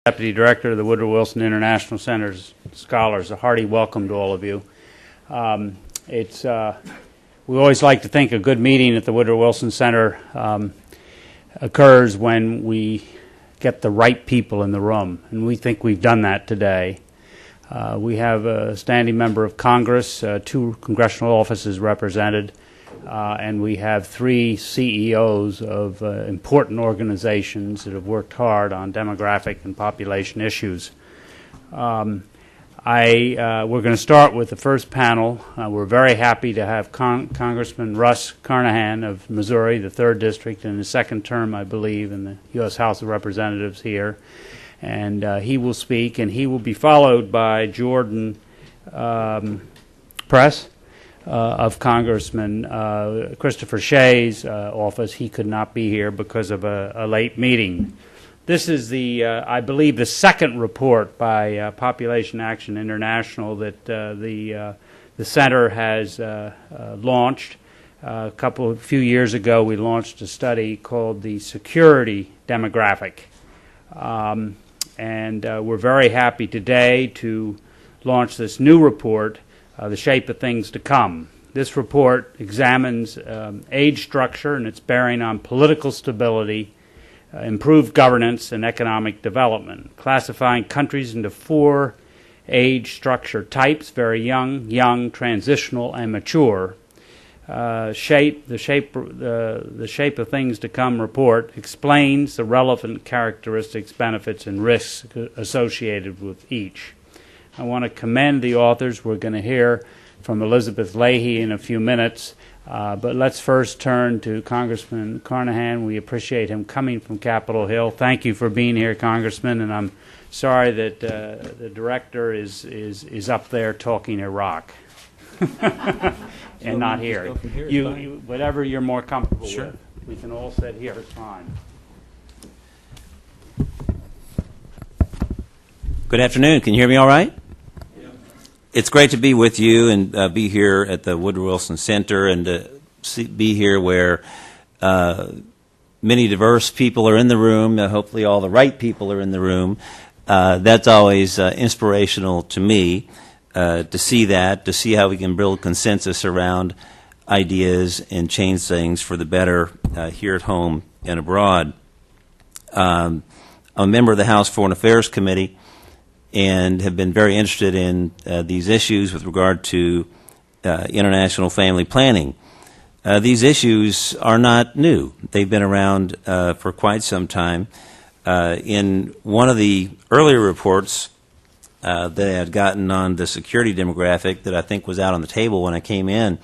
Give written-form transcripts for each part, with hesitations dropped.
Deputy Director of the Woodrow Wilson International Center's Scholars. A hearty welcome to all of you. We always like to think a good meeting at the Woodrow Wilson Center occurs when we get the right people in the room, and we think we've done that today. We have a standing member of Congress, 2 congressional offices represented, and we have 3 CEOs of important organizations that have worked hard on demographic and population issues. We're going to start with the first panel. We're very happy to have Congressman Russ Carnahan of Missouri, the 3rd District, in his 2nd term, I believe, in the U.S. House of Representatives here. And he will speak, and he will be followed by Jordan Press of Congressman Christopher Shea's office. He could not be here because of a late meeting. This is the, I believe, the 2nd report by Population Action International that the center has launched. A few years ago, we launched a study called the Security Demographic. And we're very happy today to launch this new report, The Shape of Things to Come. This report examines age structure and its bearing on political stability, improved governance, and economic development, classifying countries into 4 age structure types: very young, transitional, and mature. The Shape of Things to Come report explains the relevant characteristics, benefits, and risks associated with each. I want to commend the authors. We're going to hear from Elizabeth Leahy in a few minutes, but let's first turn to Congressman Carnahan. We appreciate him coming from Capitol Hill. Thank you for being here, Congressman, and I'm sorry that the director is up there talking Iraq. And not here. Whatever you're more comfortable with. We can all sit here. It's fine. Good afternoon. Can you hear me all right? Yeah. It's great to be with you and be here at the Woodrow Wilson Center and to be here where many diverse people are in the room. Hopefully all the right people are in the room. That's always inspirational to me. To see how we can build consensus around ideas and change things for the better here at home and abroad. I'm a member of the House Foreign Affairs Committee and have been very interested in these issues with regard to international family planning. These issues are not new. They've been around for quite some time. In one of the earlier reports that I had gotten on the security demographic that I think was out on the table when I came in,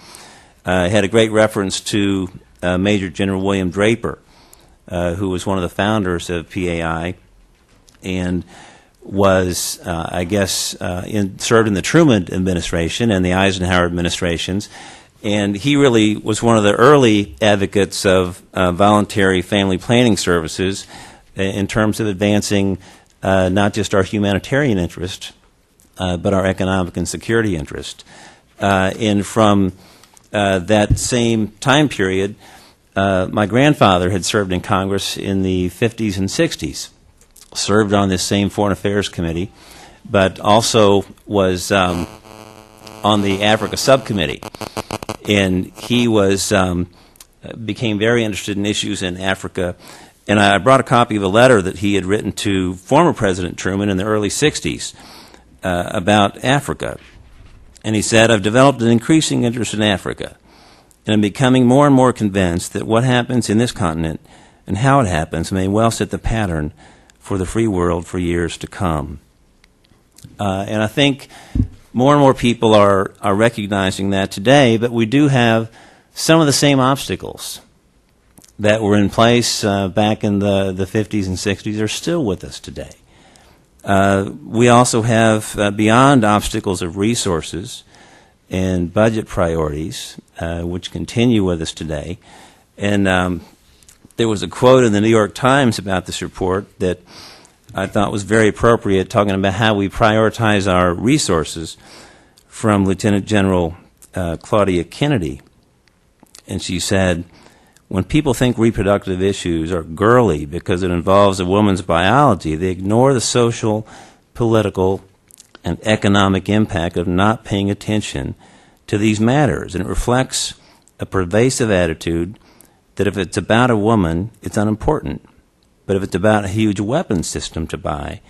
had a great reference to Major General William Draper, who was one of the founders of PAI and was, served in the Truman administration and the Eisenhower administrations. And he really was one of the early advocates of voluntary family planning services in terms of advancing not just our humanitarian interest, but our economic and security interest. And from that same time period, my grandfather had served in Congress in the 50s and 60s, served on this same Foreign Affairs Committee, but also was on the Africa Subcommittee. And he became very interested in issues in Africa. And I brought a copy of a letter that he had written to former President Truman in the early 60s about Africa. And he said, "I've developed an increasing interest in Africa, and I'm becoming more and more convinced that what happens in this continent and how it happens may well set the pattern for the free world for years to come." And I think more and more people are recognizing that today, but we do have some of the same obstacles that were in place back in the 50s and 60s are still with us today. We also have, beyond obstacles of resources and budget priorities, which continue with us today. And there was a quote in the New York Times about this report that I thought was very appropriate, talking about how we prioritize our resources, from Lieutenant General Claudia Kennedy. And she said, when people think reproductive issues are girly because it involves a woman's biology, they ignore the social, political, and economic impact of not paying attention to these matters. And it reflects a pervasive attitude that if it's about a woman, it's unimportant. But if it's about a huge weapons system to buy,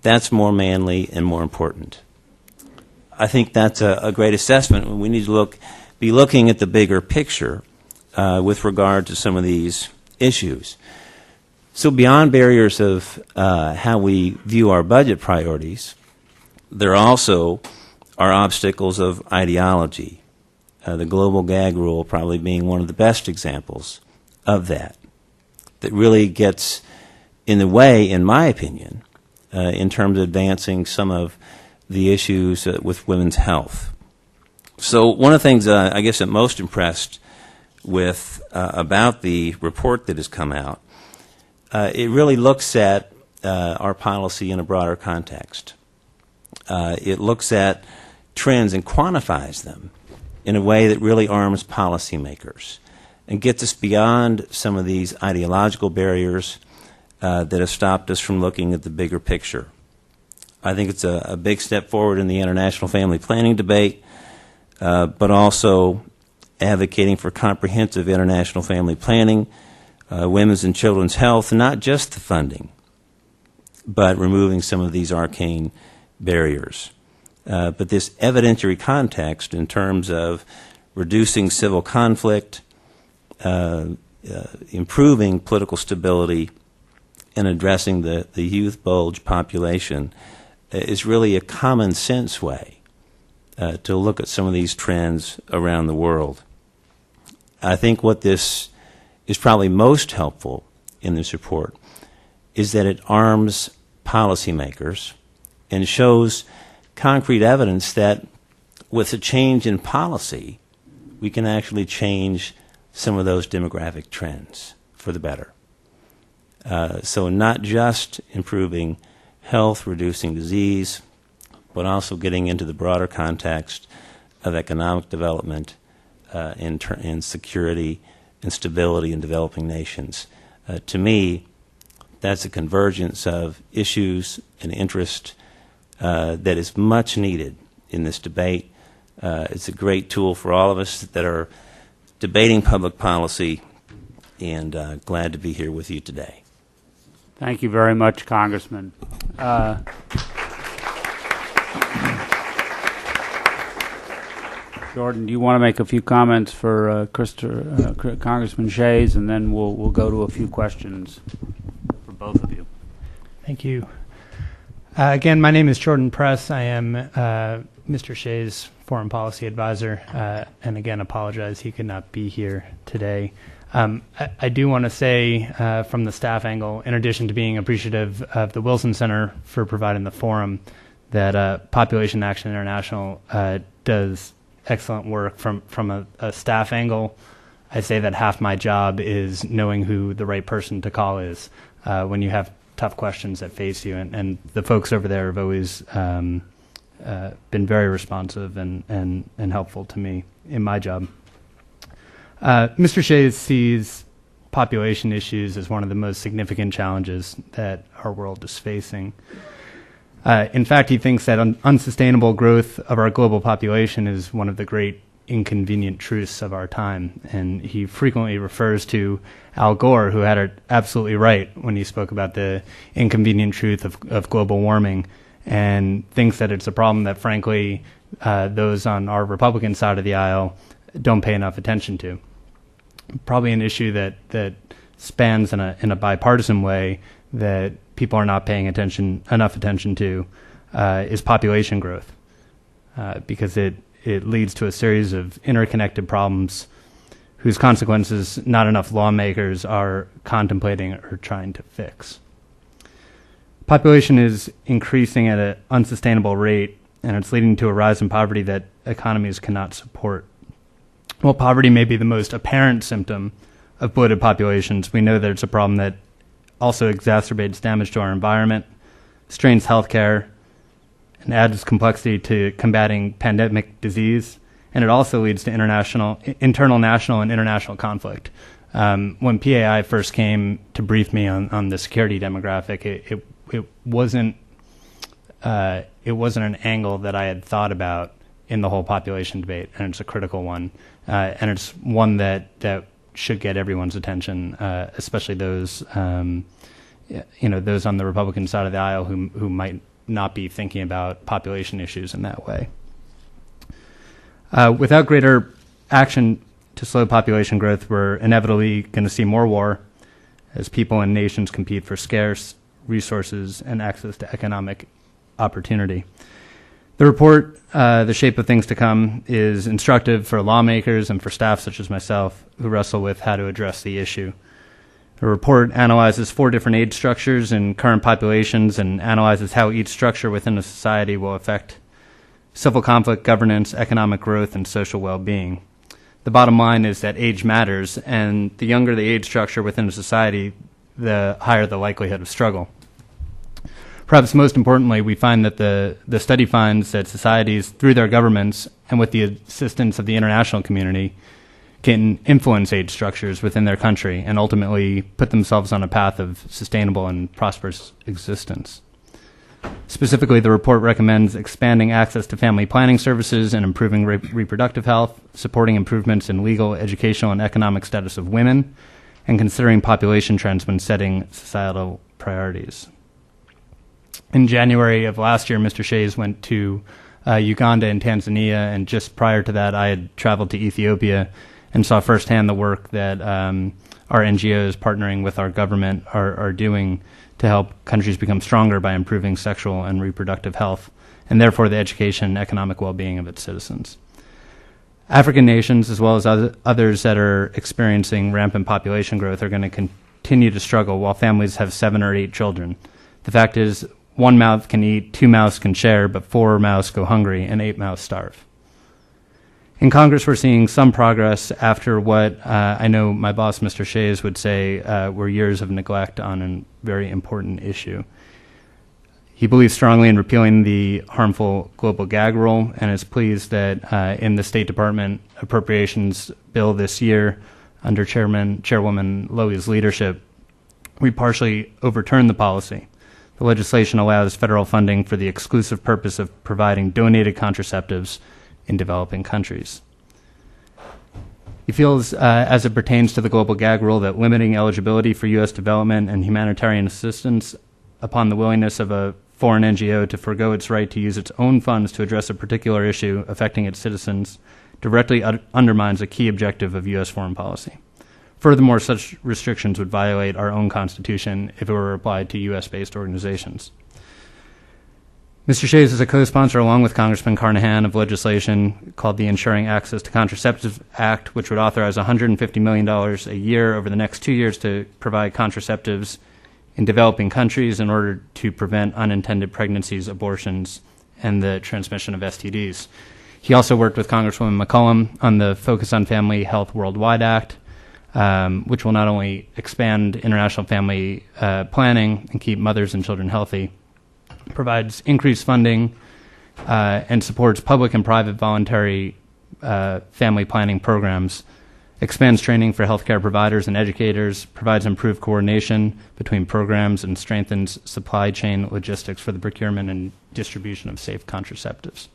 that's more manly and more important. I think that's a great assessment. We need to be looking at the bigger picture with regard to some of these issues. So beyond barriers of how we view our budget priorities, there also are obstacles of ideology, the global gag rule probably being one of the best examples of that really gets in the way, in my opinion, in terms of advancing some of the issues with women's health. So one of the things I guess I'm most impressed with about the report that has come out, it really looks at our policy in a broader context. It looks at trends and quantifies them in a way that really arms policymakers and gets us beyond some of these ideological barriers that have stopped us from looking at the bigger picture. I think it's a big step forward in the international family planning debate, but also advocating for comprehensive international family planning, women's and children's health, not just the funding, but removing some of these arcane barriers. But this evidentiary context in terms of reducing civil conflict, improving political stability, and addressing the youth bulge population is really a common sense way to look at some of these trends around the world. I think what this is probably most helpful in this report is that it arms policymakers and shows concrete evidence that with a change in policy, we can actually change some of those demographic trends for the better. So not just improving health, reducing disease, but also getting into the broader context of economic development and security and stability in developing nations. To me, that's a convergence of issues and interest that is much needed in this debate. It's a great tool for all of us that are debating public policy, and glad to be here with you today. Thank you very much, Congressman. Jordan, do you want to make a few comments for Congressman Shays, and then we'll go to a few questions for both of you. Thank you. Again, my name is Jordan Press. I am Mr. Shay's foreign policy advisor, and again, apologize he could not be here today. I do want to say from the staff angle, in addition to being appreciative of the Wilson Center for providing the forum, that Population Action International does excellent work from a staff angle. I say that half my job is knowing who the right person to call is when you have tough questions that face you, and the folks over there have always been very responsive and helpful to me in my job. Mr. Shays sees population issues as one of the most significant challenges that our world is facing. In fact, he thinks that unsustainable growth of our global population is one of the great inconvenient truths of our time. And he frequently refers to Al Gore, who had it absolutely right when he spoke about the inconvenient truth of global warming, and thinks that it's a problem that, frankly, those on our Republican side of the aisle don't pay enough attention to. Probably an issue that spans in a bipartisan way that people are not paying enough attention to is population growth, because it leads to a series of interconnected problems whose consequences not enough lawmakers are contemplating or trying to fix. Population is increasing at an unsustainable rate, and it's leading to a rise in poverty that economies cannot support. While poverty may be the most apparent symptom of bloated populations, we know that it's a problem that also exacerbates damage to our environment, strains healthcare, and adds complexity to combating pandemic disease, and it also leads to internal, national, and international conflict, When PAI first came to brief me on the security demographic, it wasn't an angle that I had thought about in the whole population debate, and it's a critical one, and it's one that should get everyone's attention, especially those those on the Republican side of the aisle who might not be thinking about population issues in that way. Without greater action to slow population growth, we're inevitably going to see more war as people and nations compete for scarce resources and access to economic opportunity. The report, The Shape of Things to Come, is instructive for lawmakers and for staff such as myself who wrestle with how to address the issue. The report analyzes 4 different age structures in current populations and analyzes how each structure within a society will affect civil conflict, governance, economic growth, and social well-being. The bottom line is that age matters, and the younger the age structure within a society, the higher the likelihood of struggle. Perhaps most importantly, we find that the study finds that societies, through their governments and with the assistance of the international community, can influence age structures within their country and ultimately put themselves on a path of sustainable and prosperous existence. Specifically, the report recommends expanding access to family planning services and improving reproductive health, supporting improvements in legal, educational, and economic status of women, and considering population trends when setting societal priorities. In January of last year, Mr. Shays went to Uganda and Tanzania, and just prior to that, I had traveled to Ethiopia and saw firsthand the work that our NGOs partnering with our government are doing to help countries become stronger by improving sexual and reproductive health, and therefore the education and economic well-being of its citizens. African nations, as well as others that are experiencing rampant population growth, are going to continue to struggle while families have 7 or 8 children. The fact is, 1 mouth can eat, 2 mouths can share, but 4 mouths go hungry, and 8 mouths starve. In Congress, we're seeing some progress after what I know my boss, Mr. Shays, would say were years of neglect on a very important issue. He believes strongly in repealing the harmful global gag rule and is pleased that in the State Department appropriations bill this year, under Chairwoman Lowy's leadership, we partially overturned the policy. The legislation allows federal funding for the exclusive purpose of providing donated contraceptives in developing countries. He feels, as it pertains to the global gag rule, that limiting eligibility for U.S. development and humanitarian assistance upon the willingness of a foreign NGO to forego its right to use its own funds to address a particular issue affecting its citizens directly undermines a key objective of U.S. foreign policy. Furthermore, such restrictions would violate our own Constitution if it were applied to U.S.-based organizations. Mr. Shays is a co-sponsor, along with Congressman Carnahan, of legislation called the Ensuring Access to Contraceptives Act, which would authorize $150 million a year over the next 2 years to provide contraceptives in developing countries in order to prevent unintended pregnancies, abortions, and the transmission of STDs. He also worked with Congresswoman McCollum on the Focus on Family Health Worldwide Act, which will not only expand international family planning and keep mothers and children healthy, provides increased funding and supports public and private voluntary family planning programs, expands training for healthcare providers and educators, provides improved coordination between programs, and strengthens supply chain logistics for the procurement and distribution of safe contraceptives.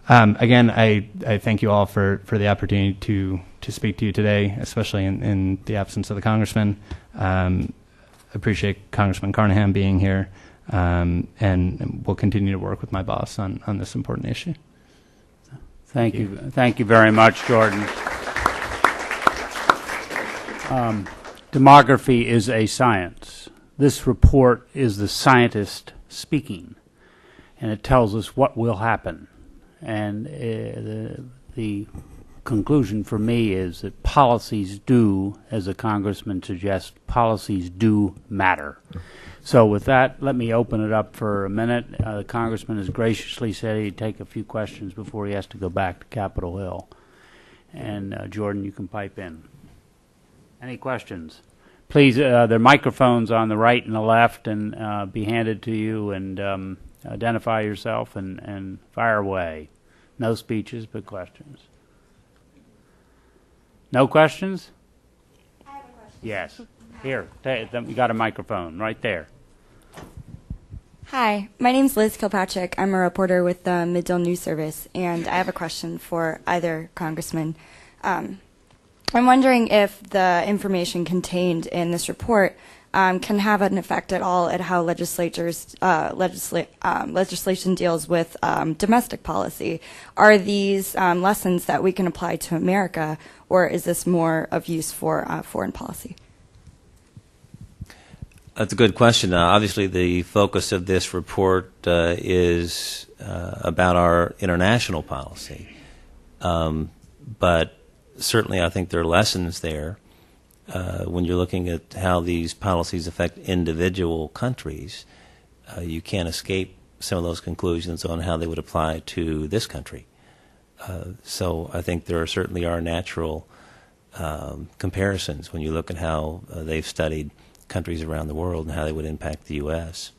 Again, I thank you all for the opportunity to speak to you today, especially in the absence of the Congressman. Appreciate Congressman Carnahan being here. And we'll continue to work with my boss on this important issue. Thank you. Thank you very much, Jordan. Demography is a science. This report is the scientist speaking, and it tells us what will happen. And the conclusion for me is that policies do, as the Congressman suggests, policies do matter. So with that, let me open it up for a minute. The Congressman has graciously said he'd take a few questions before he has to go back to Capitol Hill. And Jordan, you can pipe in. Any questions? Please, there are microphones on the right and the left, and be handed to you, and identify yourself and fire away. No speeches, but questions. No questions? Yes. Here, we got a microphone right there. Hi, my name's Liz Kilpatrick. I'm a reporter with the Midville News Service, and I have a question for either congressman. I'm wondering if the information contained in this report can have an effect at all at how legislation deals with domestic policy. Are these lessons that we can apply to America, or is this more of use for foreign policy? That's a good question. Obviously, the focus of this report is about our international policy. But certainly, I think there are lessons there when you're looking at how these policies affect individual countries. You can't escape some of those conclusions on how they would apply to this country. So I think there certainly are natural comparisons when you look at how they've studied countries around the world and how they would impact the U.S.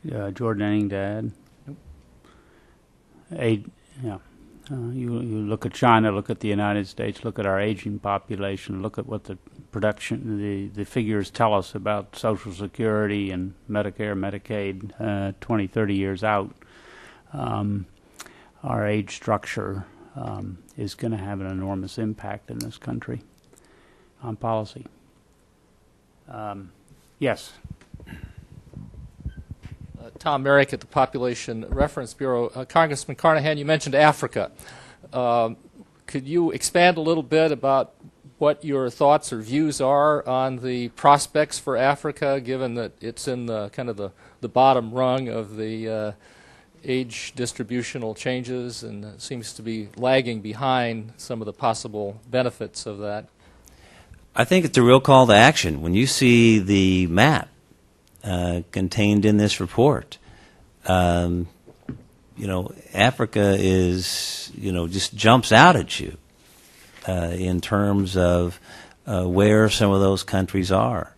Jordan, anything to add? Nope. You look at China, look at the United States, look at our aging population, look at what the the figures tell us about Social Security and Medicare, Medicaid 20, 30 years out. Our age structure is going to have an enormous impact in this country on policy. Yes. Tom Merrick at the Population Reference Bureau. Congressman Carnahan, you mentioned Africa. Could you expand a little bit about what your thoughts or views are on the prospects for Africa, given that it's in the kind of the bottom rung of the age distributional changes and seems to be lagging behind some of the possible benefits of that? I think it's a real call to action. When you see the map contained in this report, Africa is, just jumps out at you in terms of where some of those countries are.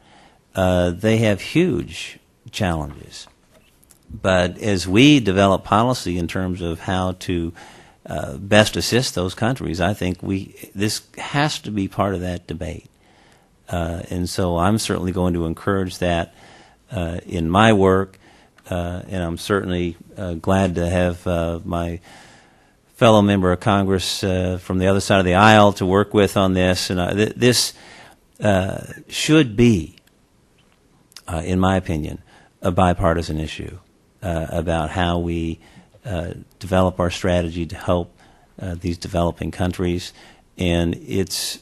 They have huge challenges. But as we develop policy in terms of how to best assist those countries, I think this has to be part of that debate. And so I'm certainly going to encourage that in my work, and I'm certainly glad to have my fellow member of Congress from the other side of the aisle to work with on this. And this should be, in my opinion, a bipartisan issue about how we develop our strategy to help these developing countries. And it's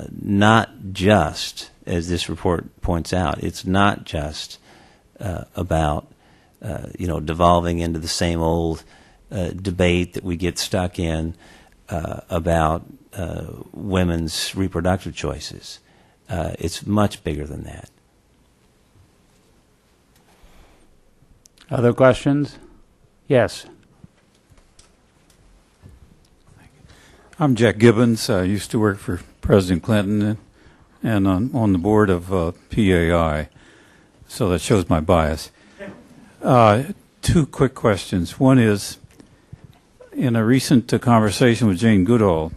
not just, as this report points out, it's not just about devolving into the same old debate that we get stuck in about women's reproductive choices. It's much bigger than that. Other questions? Yes. I'm Jack Gibbons. I used to work for President Clinton and on the board of PAI, so that shows my bias. Two quick questions. One is, in a recent conversation with Jane Goodall,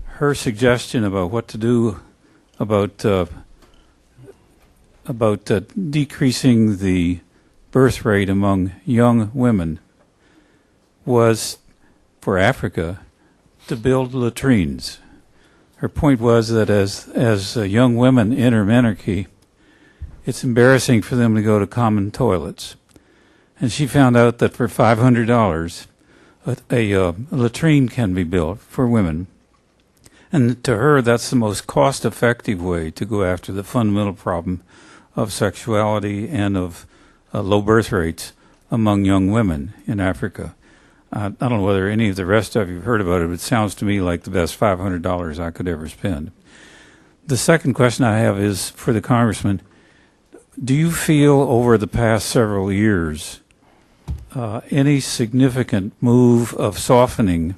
her suggestion about what to do about decreasing the birth rate among young women was, for Africa, to build latrines. Her point was that as young women enter menarche, it's embarrassing for them to go to common toilets. And she found out that for $500, a latrine can be built for women. And to her, that's the most cost-effective way to go after the fundamental problem of sexuality and of low birth rates among young women in Africa. I don't know whether any of the rest of you have heard about it, but it sounds to me like the best $500 I could ever spend. The second question I have is for the congressman. Do you feel over the past several years any significant move of softening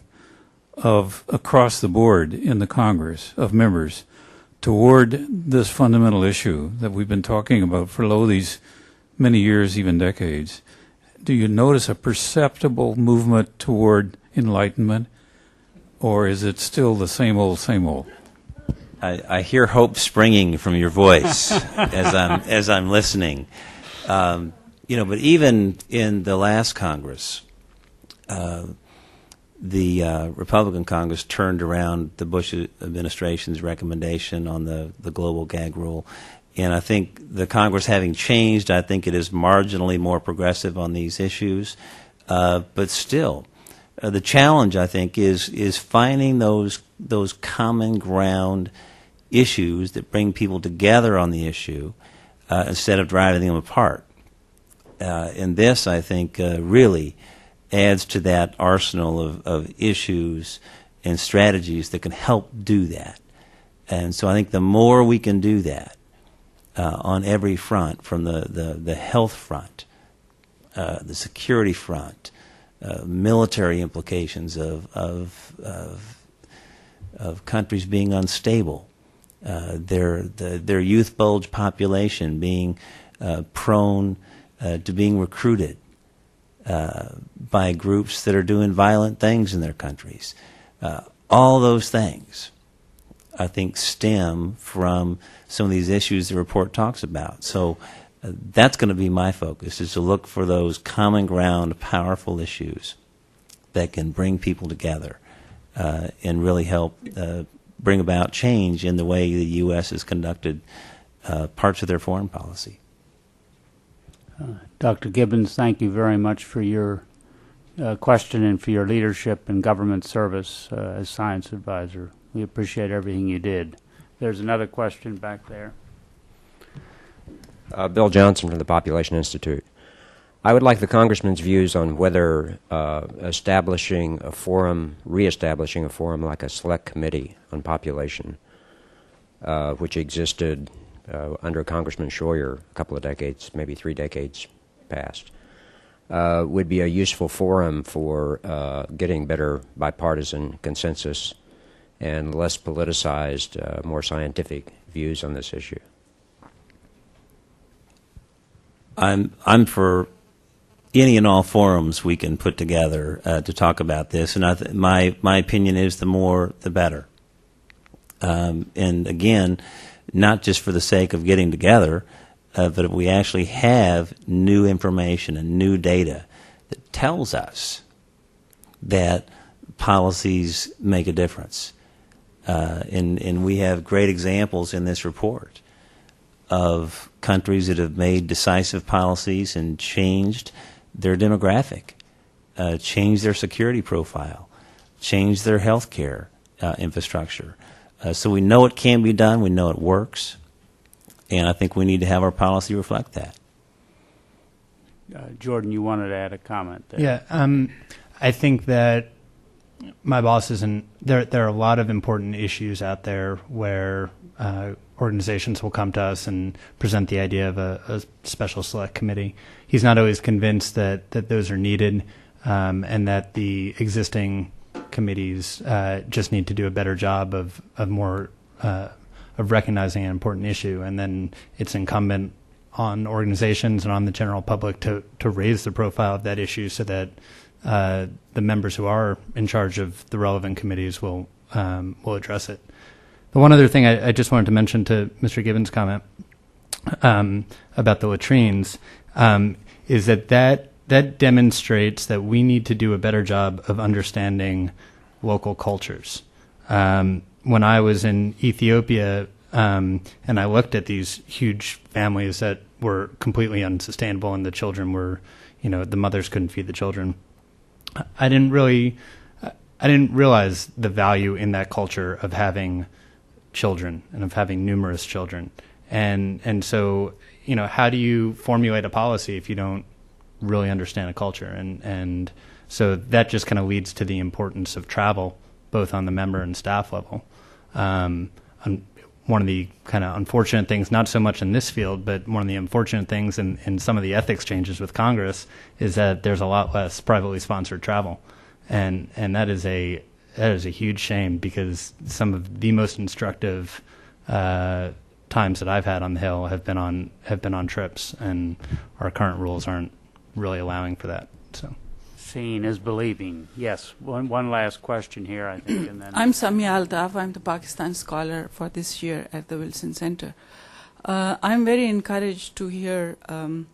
of across the board in the Congress of members toward this fundamental issue that we've been talking about for these many years, even decades? Do you notice a perceptible movement toward enlightenment, or is it still the same old, same old? I hear hope springing from your voice as I'm listening. But even in the last Congress, the Republican Congress turned around the Bush administration's recommendation on the global gag rule. And I think the Congress having changed, I think it is marginally more progressive on these issues. But still, the challenge, I think, is finding those common ground issues that bring people together on the issue instead of driving them apart. And this, I think, really adds to that arsenal of issues and strategies that can help do that. And so I think the more we can do that on every front, from the health front, the security front, military implications of countries being unstable, their youth bulge population being prone to being recruited by groups that are doing violent things in their countries. All those things, I think, stem from some of these issues the report talks about. So that's going to be my focus, is to look for those common ground, powerful issues that can bring people together and really help bring about change in the way the U.S. has conducted parts of their foreign policy. Dr. Gibbons, thank you very much for your question and for your leadership in government service as science advisor. We appreciate everything you did. There's another question back there. Bill Johnson from the Population Institute. I would like the Congressman's views on whether reestablishing a forum like a select committee on population, which existed under Congressman Schroyer a couple of decades, maybe 3 decades past, would be a useful forum for getting better bipartisan consensus and less politicized, more scientific views on this issue. I'm for any and all forums we can put together to talk about this, and my opinion is the more the better. And again, not just for the sake of getting together, but if we actually have new information and new data that tells us that policies make a difference. And we have great examples in this report of countries that have made decisive policies and changed their demographic, changed their security profile, changed their health care infrastructure. So we know it can be done, we know it works, and I think we need to have our policy reflect that. Jordan, you wanted to add a comment there. Yeah, I think that my boss isn't, there are a lot of important issues out there where organizations will come to us and present the idea of a special select committee. He's not always convinced that those are needed, and that the existing committees just need to do a better job of recognizing an important issue, and then it's incumbent on organizations and on the general public to raise the profile of that issue so that the members who are in charge of the relevant committees will address it. The one other thing I just wanted to mention to Mr. Gibbons' comment about the latrines is that demonstrates that we need to do a better job of understanding local cultures. When I was in Ethiopia and I looked at these huge families that were completely unsustainable and the children were, the mothers couldn't feed the children, I didn't realize the value in that culture of having children and of having numerous children. And so, how do you formulate a policy if you don't really understand a culture? And so that just kind of leads to the importance of travel, both on the member and staff level. One of the kind of unfortunate things, not so much in this field, but one of the unfortunate things in some of the ethics changes with Congress is that there's a lot less privately sponsored travel. And that is a huge shame, because some of the most instructive times that I've had on the Hill have been on trips, and our current rules aren't really allowing for that. So, Seeing is believing. Yes, one last question here, I think, and then... I'm Samia Dava. I'm the Pakistan scholar for this year at the Wilson Center. I'm very encouraged to hear in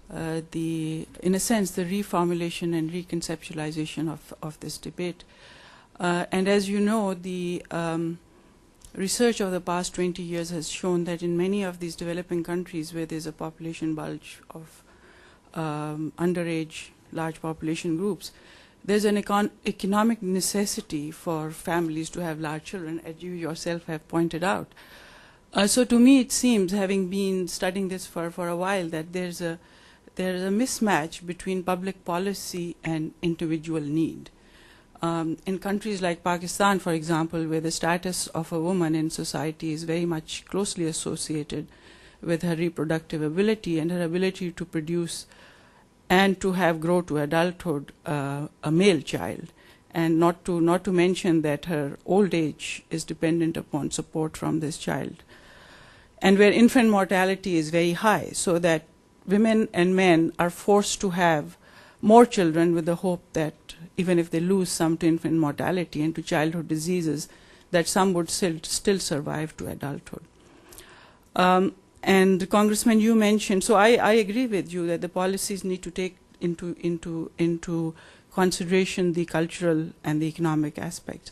a sense, the reformulation and reconceptualization of this debate. And as you know, the research of the past 20 years has shown that in many of these developing countries where there's a population bulge of underage large population groups, there's an economic necessity for families to have large children, as you yourself have pointed out. So to me it seems, having been studying this for a while, that there's a mismatch between public policy and individual need. In countries like Pakistan, for example, where the status of a woman in society is very much closely associated with her reproductive ability and her ability to produce and to have grow to adulthood a male child, and not to mention that her old age is dependent upon support from this child, and where infant mortality is very high, so that women and men are forced to have more children with the hope that even if they lose some to infant mortality and to childhood diseases, that some would still survive to adulthood. And Congressman, you mentioned, so I agree with you that the policies need to take into consideration the cultural and the economic aspects.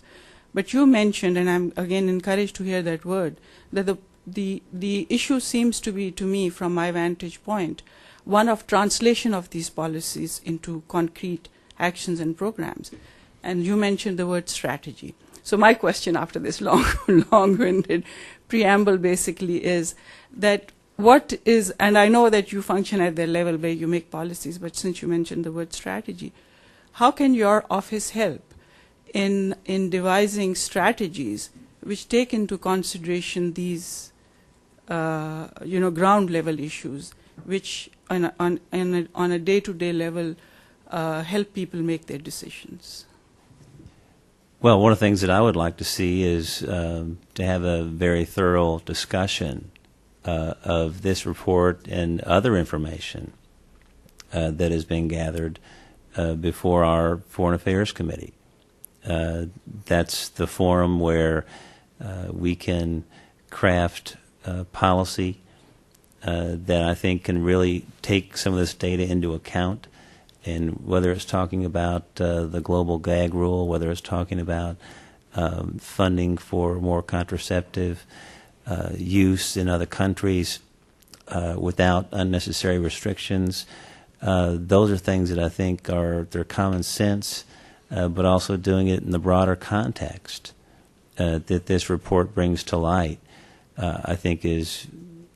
But you mentioned, and I'm again encouraged to hear that word, that the issue seems to be, to me, from my vantage point, one of translation of these policies into concrete actions and programs. And you mentioned the word strategy. So my question after this long-winded preamble basically is that what is, and I know that you function at the level where you make policies, but since you mentioned the word strategy, how can your office help in devising strategies which take into consideration these ground level issues, which on a day-to-day level help people make their decisions? Well, one of the things that I would like to see is to have a very thorough discussion of this report and other information that has been gathered before our Foreign Affairs Committee. That's the forum where we can craft policy that I think can really take some of this data into account. And whether it's talking about the global gag rule, whether it's talking about funding for more contraceptive use in other countries without unnecessary restrictions, those are things that I think they're common sense, but also doing it in the broader context that this report brings to light, I think is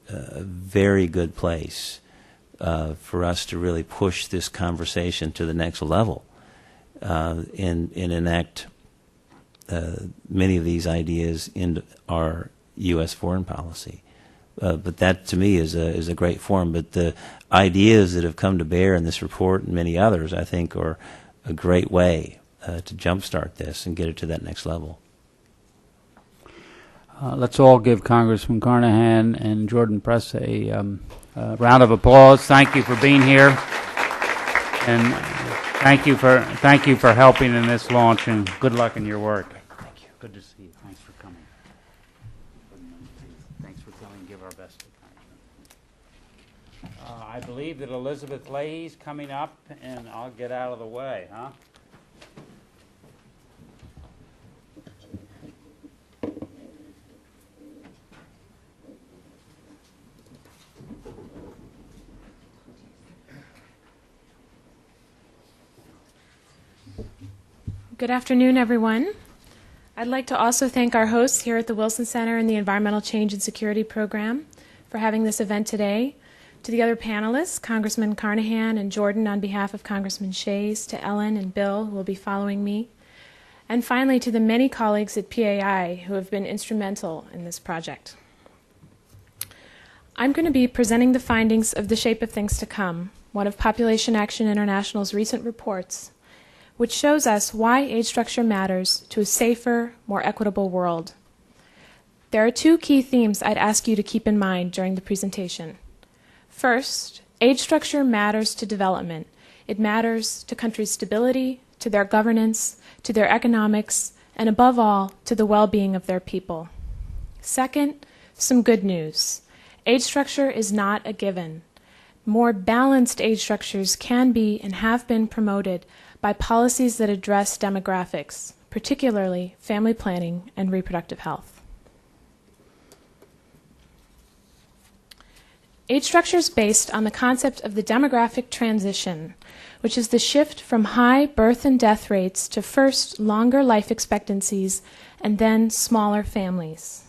a very good place for us to really push this conversation to the next level and enact many of these ideas into our U.S. foreign policy. But that, to me, is a great forum. But the ideas that have come to bear in this report and many others, I think, are a great way to jumpstart this and get it to that next level. Let's all give Congressman Carnahan and Jordan Press a round of applause. Thank you for being here, and thank you for helping in this launch, and good luck in your work. Thank you. Good to see you. Thanks for coming. Thanks for coming. Give our best to Congressman. I believe that Elizabeth Leahy's coming up, and I'll get out of the way, huh? Good afternoon, everyone. I'd like to also thank our hosts here at the Wilson Center and the Environmental Change and Security Program for having this event today. To the other panelists, Congressman Carnahan and Jordan on behalf of Congressman Shays, to Ellen and Bill who will be following me, and finally to the many colleagues at PAI who have been instrumental in this project. I'm going to be presenting the findings of The Shape of Things to Come, one of Population Action International's recent reports, which shows us why age structure matters to a safer, more equitable world. There are two key themes I'd ask you to keep in mind during the presentation. First, age structure matters to development It matters to countries' stability, to their governance, to their economics, and above all, to the well-being of their people. Second, some good news. Age structure is not a given. More balanced age structures can be and have been promoted by policies that address demographics, particularly family planning and reproductive health. Age structure is based on the concept of the demographic transition, which is the shift from high birth and death rates to first longer life expectancies and then smaller families.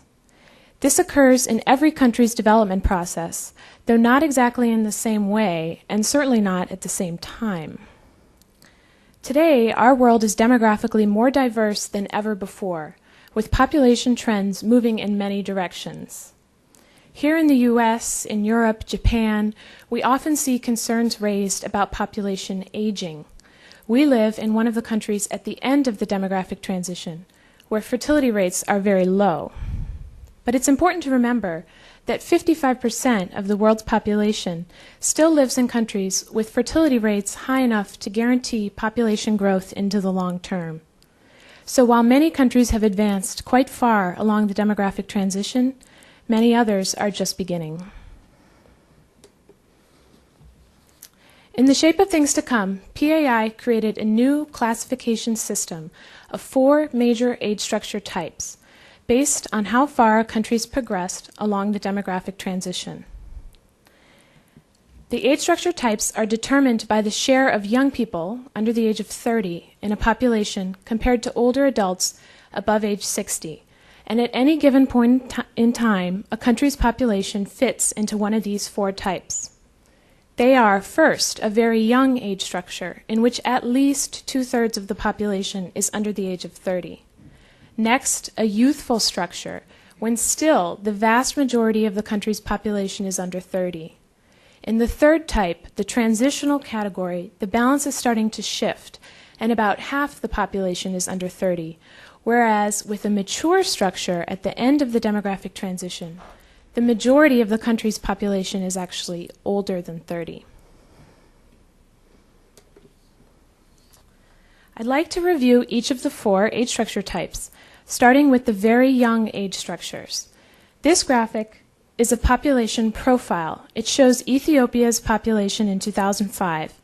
This occurs in every country's development process, though not exactly in the same way, and certainly not at the same time. Today, our world is demographically more diverse than ever before, with population trends moving in many directions. Here in the US, in Europe, Japan, we often see concerns raised about population aging. We live in one of the countries at the end of the demographic transition, where fertility rates are very low. But it's important to remember that 55% of the world's population still lives in countries with fertility rates high enough to guarantee population growth into the long term. So while many countries have advanced quite far along the demographic transition, many others are just beginning. In the shape of things to come, PAI created a new classification system of 4 major age structure types, based on how far countries progressed along the demographic transition. The age structure types are determined by the share of young people under the age of 30 in a population compared to older adults above age 60, and at any given point in time, a country's population fits into one of these 4 types. They are, first, a very young age structure, in which at least 2/3 of the population is under the age of 30. Next, a youthful structure, when still the vast majority of the country's population is under 30. In the 3rd type, the transitional category, the balance is starting to shift, and about half the population is under 30, whereas with a mature structure at the end of the demographic transition, the majority of the country's population is actually older than 30. I'd like to review each of the 4 age structure types, starting with the very young age structures. This graphic is a population profile. It shows Ethiopia's population in 2005.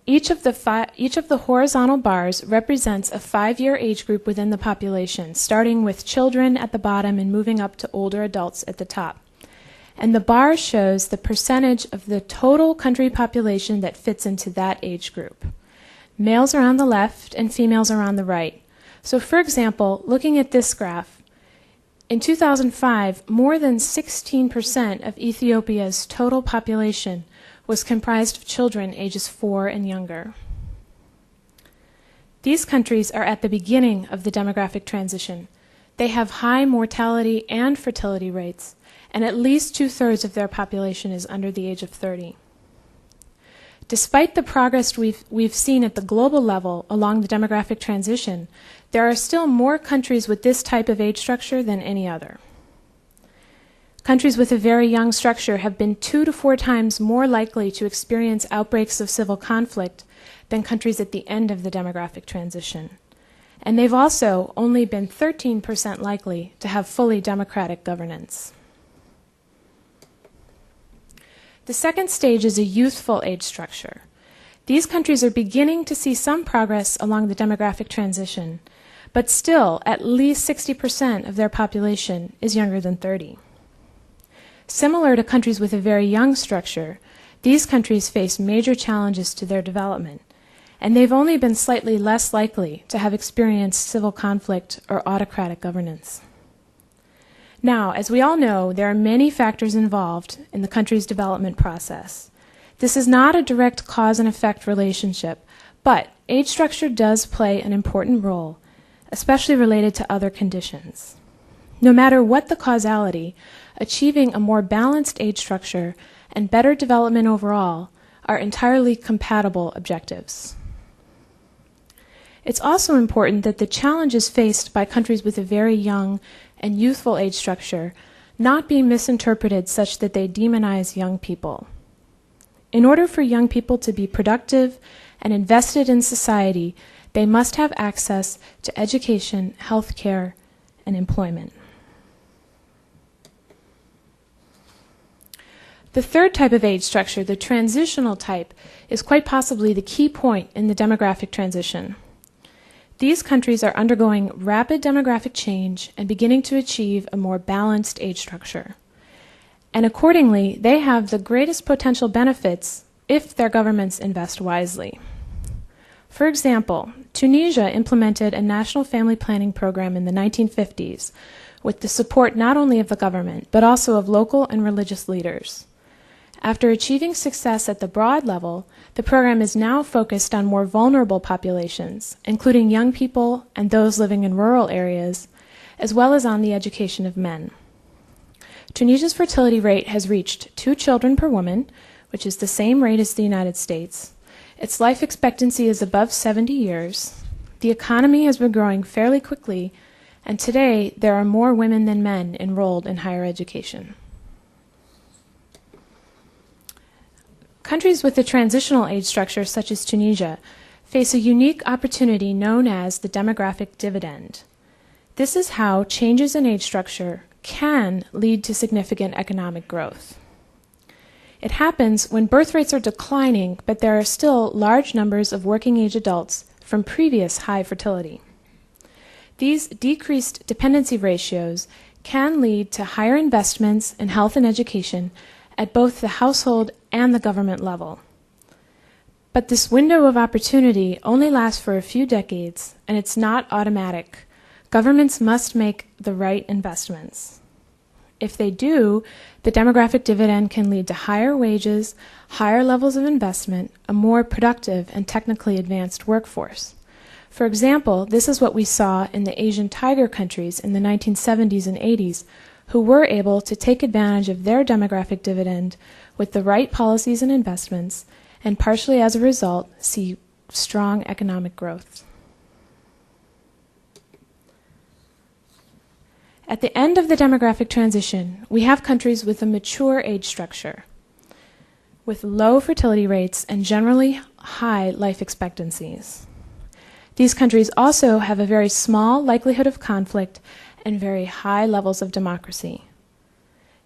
Each of the horizontal bars represents a 5-year age group within the population, starting with children at the bottom and moving up to older adults at the top. And the bar shows the percentage of the total country population that fits into that age group. Males are on the left and females are on the right. So for example, looking at this graph, in 2005, more than 16% of Ethiopia's total population was comprised of children ages 4 and younger. These countries are at the beginning of the demographic transition. They have high mortality and fertility rates, and at least 2/3 of their population is under the age of 30. Despite the progress we've seen at the global level along the demographic transition, there are still more countries with this type of age structure than any other. Countries with a very young structure have been 2 to 4 times more likely to experience outbreaks of civil conflict than countries at the end of the demographic transition. And they've also only been 13% likely to have fully democratic governance. The second stage is a youthful age structure. These countries are beginning to see some progress along the demographic transition, but still at least 60% of their population is younger than 30. Similar to countries with a very young structure, these countries face major challenges to their development, and they've only been slightly less likely to have experienced civil conflict or autocratic governance. Now, as we all know, there are many factors involved in the country's development process. This is not a direct cause and effect relationship, but age structure does play an important role, especially related to other conditions. No matter what the causality, achieving a more balanced age structure and better development overall are entirely compatible objectives. It's also important that the challenges faced by countries with a very young and youthful age structure not be misinterpreted such that they demonize young people. In order for young people to be productive and invested in society, they must have access to education, health care, and employment. The third type of age structure, the transitional type, is quite possibly the key point in the demographic transition. These countries are undergoing rapid demographic change and beginning to achieve a more balanced age structure. And accordingly, they have the greatest potential benefits if their governments invest wisely. For example, Tunisia implemented a national family planning program in the 1950s with the support not only of the government, but also of local and religious leaders. After achieving success at the broad level, the program is now focused on more vulnerable populations, including young people and those living in rural areas, as well as on the education of men. Tunisia's fertility rate has reached 2 children per woman, which is the same rate as the United States. Its life expectancy is above 70 years. The economy has been growing fairly quickly, and today there are more women than men enrolled in higher education. Countries with a transitional age structure, such as Tunisia, face a unique opportunity known as the demographic dividend. This is how changes in age structure can lead to significant economic growth. It happens when birth rates are declining, but there are still large numbers of working-age adults from previous high fertility. These decreased dependency ratios can lead to higher investments in health and education at both the household and the government level. But this window of opportunity only lasts for a few decades, and it's not automatic. Governments must make the right investments. If they do, the demographic dividend can lead to higher wages, higher levels of investment, a more productive and technically advanced workforce. For example, this is what we saw in the Asian tiger countries in the 1970s and 80s, who were able to take advantage of their demographic dividend with the right policies and investments, and partially as a result, see strong economic growth. At the end of the demographic transition, we have countries with a mature age structure, with low fertility rates and generally high life expectancies. These countries also have a very small likelihood of conflict and very high levels of democracy.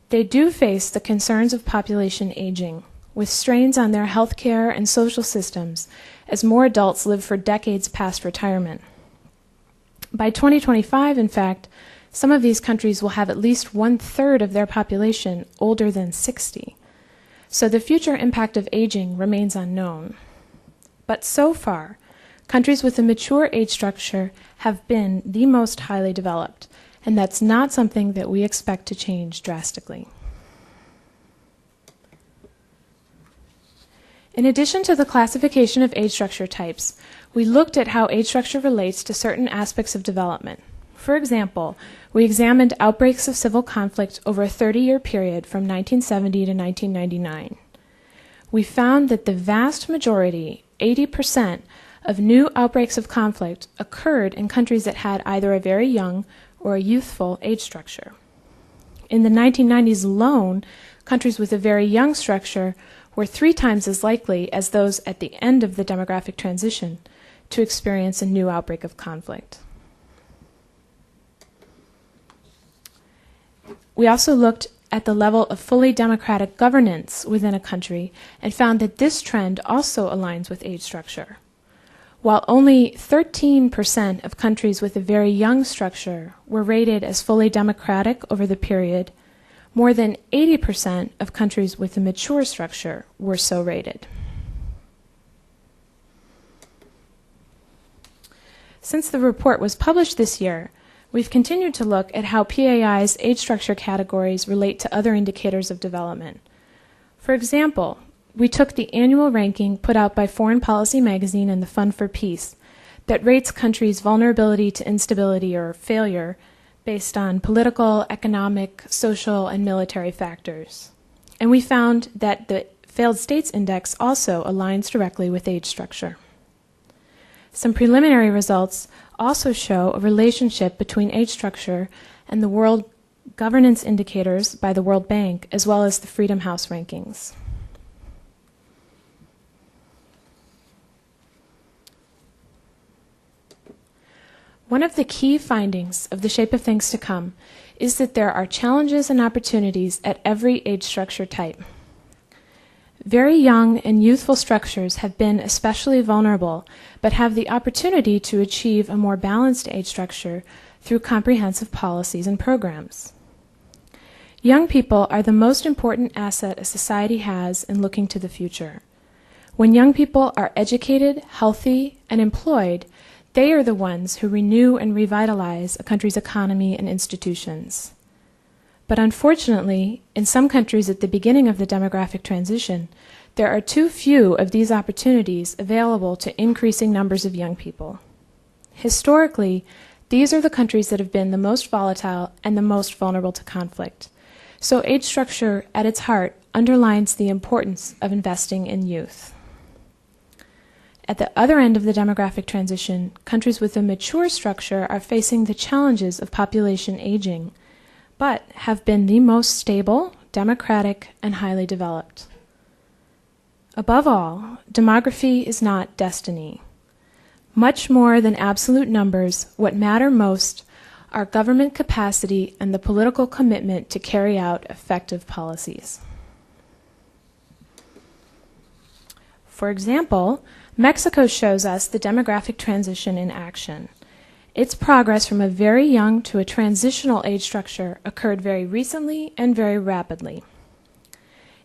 They do face the concerns of population aging, with strains on their healthcare and social systems as more adults live for decades past retirement. By 2025, in fact, some of these countries will have at least 1/3 of their population older than 60. So the future impact of aging remains unknown. But so far, countries with a mature age structure have been the most highly developed, and that's not something that we expect to change drastically. In addition to the classification of age structure types, we looked at how age structure relates to certain aspects of development. For example, we examined outbreaks of civil conflict over a 30-year period from 1970 to 1999. We found that the vast majority, 80%, of new outbreaks of conflict occurred in countries that had either a very young or a youthful age structure. In the 1990s alone, countries with a very young structure were 3 times as likely as those at the end of the demographic transition to experience a new outbreak of conflict. We also looked at the level of fully democratic governance within a country and found that this trend also aligns with age structure. While only 13% of countries with a very young structure were rated as fully democratic over the period, more than 80% of countries with a mature structure were so rated. Since the report was published this year, we've continued to look at how PAI's age structure categories relate to other indicators of development. For example, we took the annual ranking put out by Foreign Policy magazine and the Fund for Peace that rates countries' vulnerability to instability or failure based on political, economic, social, and military factors. And we found that the Failed States Index also aligns directly with age structure. Some preliminary results also show a relationship between age structure and the World Governance Indicators by the World Bank, as well as the Freedom House rankings. One of the key findings of the Shape of Things to Come is that there are challenges and opportunities at every age structure type. Very young and youthful structures have been especially vulnerable, but have the opportunity to achieve a more balanced age structure through comprehensive policies and programs. Young people are the most important asset a society has in looking to the future. When young people are educated, healthy, and employed, they are the ones who renew and revitalize a country's economy and institutions. But unfortunately, in some countries at the beginning of the demographic transition, there are too few of these opportunities available to increasing numbers of young people. Historically, these are the countries that have been the most volatile and the most vulnerable to conflict. So age structure, at its heart, underlines the importance of investing in youth. At the other end of the demographic transition, countries with a mature structure are facing the challenges of population aging, but have been the most stable, democratic, and highly developed. Above all, demography is not destiny. Much more than absolute numbers, what matter most are government capacity and the political commitment to carry out effective policies. For example, Mexico shows us the demographic transition in action. Its progress from a very young to a transitional age structure occurred very recently and very rapidly.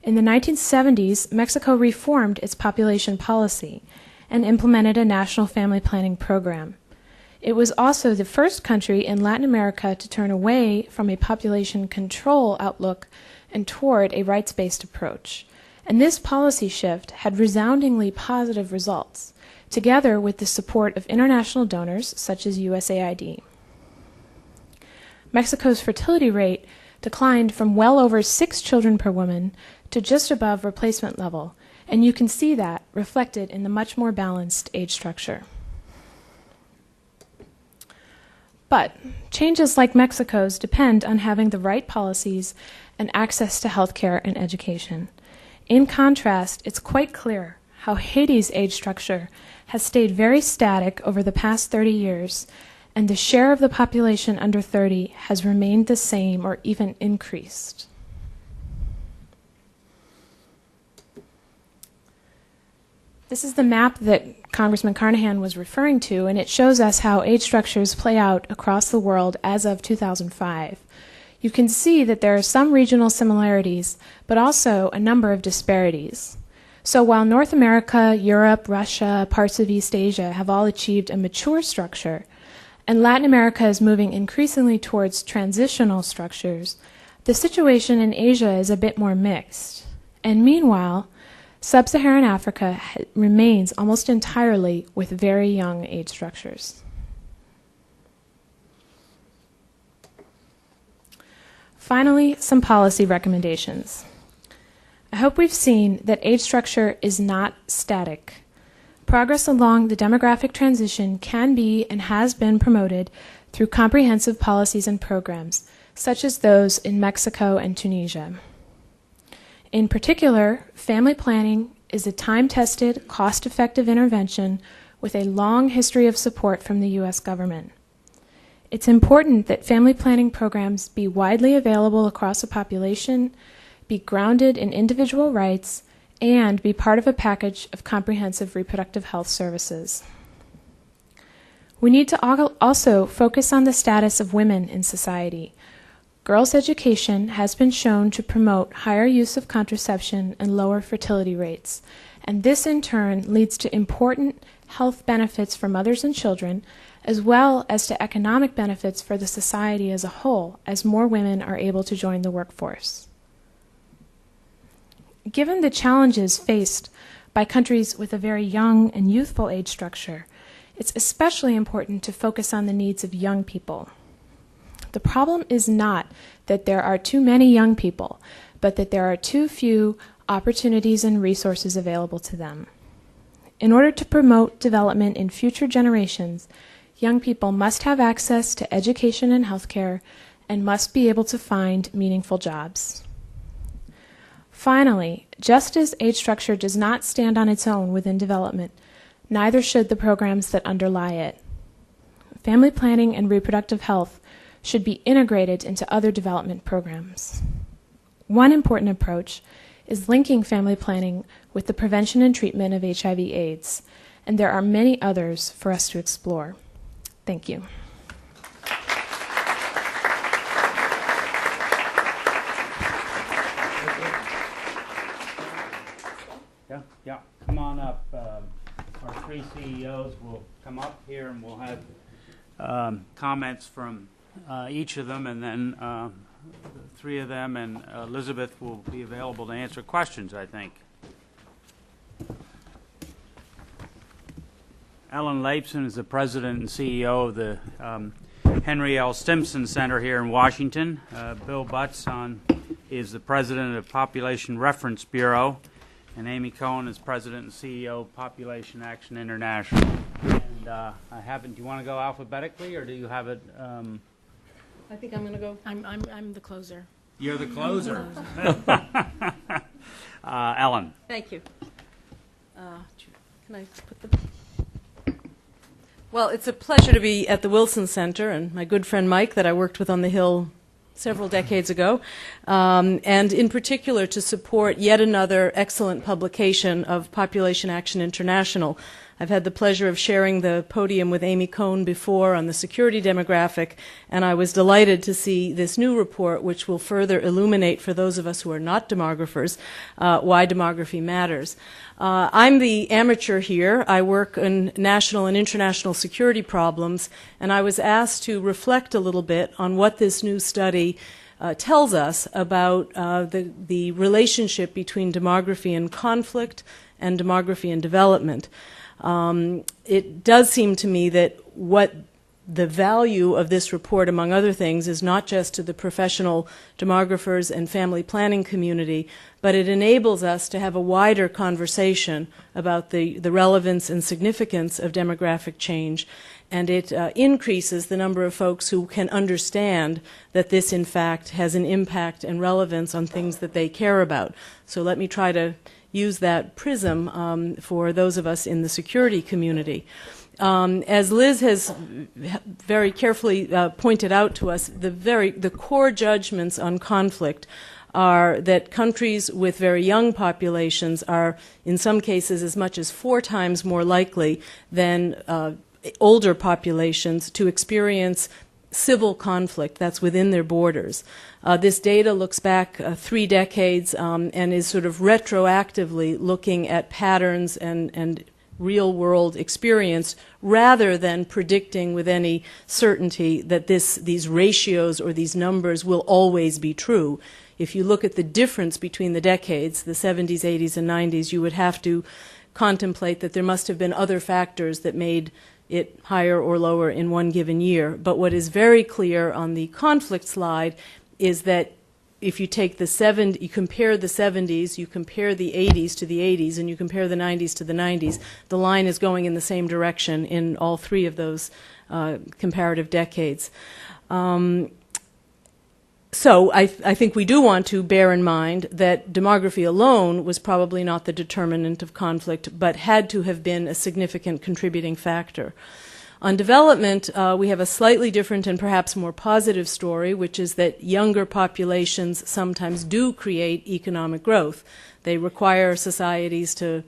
In the 1970s, Mexico reformed its population policy and implemented a national family planning program. It was also the first country in Latin America to turn away from a population control outlook and toward a rights-based approach. And this policy shift had resoundingly positive results, together with the support of international donors such as USAID. Mexico's fertility rate declined from well over 6 children per woman to just above replacement level, and you can see that reflected in the much more balanced age structure. But changes like Mexico's depend on having the right policies and access to health care and education. In contrast, it's quite clear how Haiti's age structure has stayed very static over the past 30 years, and the share of the population under 30 has remained the same or even increased. This is the map that Congressman Carnahan was referring to, and it shows us how age structures play out across the world as of 2005. You can see that there are some regional similarities, but also a number of disparities. So while North America, Europe, Russia, parts of East Asia have all achieved a mature structure, and Latin America is moving increasingly towards transitional structures, the situation in Asia is a bit more mixed. And meanwhile, Sub-Saharan Africa remains almost entirely with very young age structures. Finally, some policy recommendations. I hope we've seen that age structure is not static. Progress along the demographic transition can be and has been promoted through comprehensive policies and programs, such as those in Mexico and Tunisia. In particular, family planning is a time-tested, cost-effective intervention with a long history of support from the U.S. government. It's important that family planning programs be widely available across a population, be grounded in individual rights, and be part of a package of comprehensive reproductive health services. We need to also focus on the status of women in society. Girls' education has been shown to promote higher use of contraception and lower fertility rates, and this in turn leads to important health benefits for mothers and children, as well as to economic benefits for the society as a whole, as more women are able to join the workforce. Given the challenges faced by countries with a very young and youthful age structure, it's especially important to focus on the needs of young people. The problem is not that there are too many young people, but that there are too few opportunities and resources available to them. In order to promote development in future generations, young people must have access to education and healthcare and must be able to find meaningful jobs. Finally, just as age structure does not stand on its own within development, neither should the programs that underlie it. family planning and reproductive health should be integrated into other development programs. One important approach is linking family planning with the prevention and treatment of HIV/AIDS, and there are many others for us to explore. Thank you. Yeah, come on up. Our three CEOs will come up here and we'll have comments from each of them, and then the three of them and Elizabeth will be available to answer questions, I think. Alan Laipson is the president and CEO of the Henry L. Stimson Center here in Washington. Bill Butz is the president of Population Reference Bureau, and Amy Coen is president and CEO of Population Action International. And I haven't. Do you want to go alphabetically, or do you have it? I think I'm going to go. I'm the closer. You're the closer. Ellen. Thank you. Can I put the? Well, it's a pleasure to be at the Wilson Center, and my good friend Mike, that I worked with on the Hill several decades ago, and in particular to support yet another excellent publication of Population Action International. I've had the pleasure of sharing the podium with Amy Coen before on the security demographic, and I was delighted to see this new report, which will further illuminate for those of us who are not demographers why demography matters. I'm the amateur here. I work in national and international security problems, and I was asked to reflect a little bit on what this new study tells us about the relationship between demography and conflict and demography and development. It does seem to me that what the value of this report, among other things, is not just to the professional demographers and family planning community, but it enables us to have a wider conversation about the relevance and significance of demographic change, and it increases the number of folks who can understand that this, in fact, has an impact and relevance on things that they care about. So let me try to use that prism for those of us in the security community. As Liz has very carefully pointed out to us, the core judgments on conflict are that countries with very young populations are, in some cases, as much as 4 times more likely than older populations to experience civil conflict that's within their borders. This data looks back 3 decades and is sort of retroactively looking at patterns and real-world experience rather than predicting with any certainty that these ratios or these numbers will always be true. If you look at the difference between the decades, the 70s, 80s, and 90s, you would have to contemplate that there must have been other factors that made it higher or lower in one given year. But what is very clear on the conflict slide is that if you take you compare the 70s, you compare the 80s to the 80s, and you compare the 90s to the 90s, the line is going in the same direction in all 3 of those comparative decades. So I think we do want to bear in mind that demography alone was probably not the determinant of conflict, but had to have been a significant contributing factor. On development, we have a slightly different and perhaps more positive story, which is that younger populations sometimes do create economic growth. They require societies to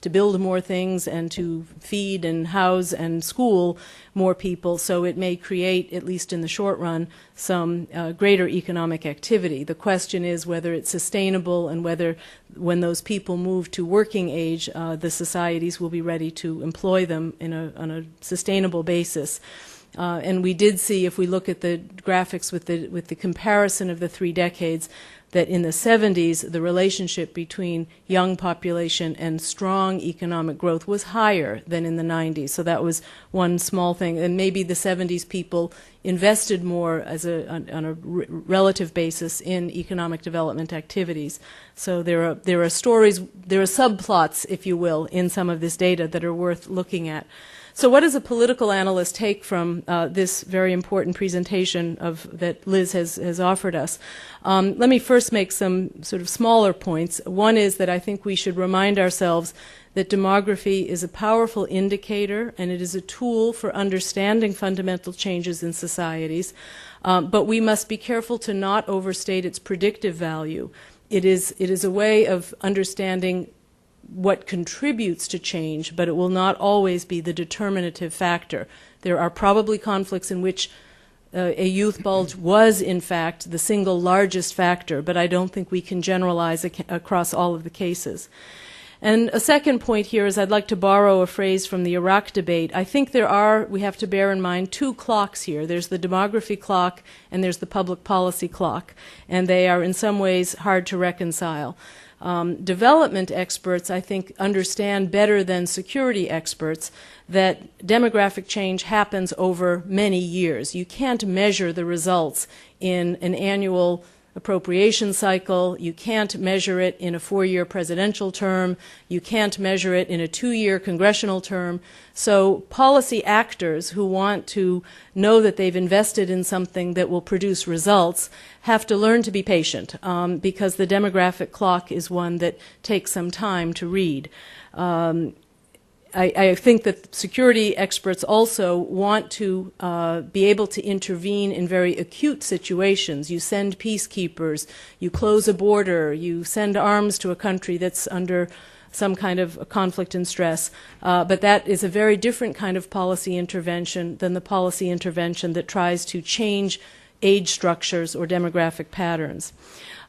build more things and to feed and house and school more people, so it may create, at least in the short run, some greater economic activity. The question is whether it's sustainable and whether, when those people move to working age, the societies will be ready to employ them on a sustainable basis. And we did see, if we look at the graphics with the comparison of the 3 decades, that in the 70s, the relationship between young population and strong economic growth was higher than in the 90s. So that was one small thing. And maybe the 70s people invested more on a relative basis in economic development activities. So there are stories, there are subplots, if you will, in some of this data that are worth looking at. So what does a political analyst take from this very important presentation that Liz has offered us? Let me first make some sort of smaller points. One is that I think we should remind ourselves that demography is a powerful indicator and it is a tool for understanding fundamental changes in societies, but we must be careful to not overstate its predictive value. It is a way of understanding what contributes to change, but it will not always be the determinative factor. There are probably conflicts in which a youth bulge was, in fact, the single largest factor, but I don't think we can generalize across all of the cases. And a second point here is I'd like to borrow a phrase from the Iraq debate. I think we have to bear in mind two clocks here. There's the demography clock and there's the public policy clock, and they are in some ways hard to reconcile. Development experts, I think, understand better than security experts that demographic change happens over many years. You can't measure the results in an annual appropriation cycle. You can't measure it in a 4-year presidential term. You can't measure it in a 2-year congressional term. So policy actors who want to know that they've invested in something that will produce results have to learn to be patient because the demographic clock is one that takes some time to read. I think that security experts also want to be able to intervene in very acute situations. You send peacekeepers, you close a border, you send arms to a country that's under some kind of conflict and stress. But that is a very different kind of policy intervention than the policy intervention that tries to change age structures or demographic patterns.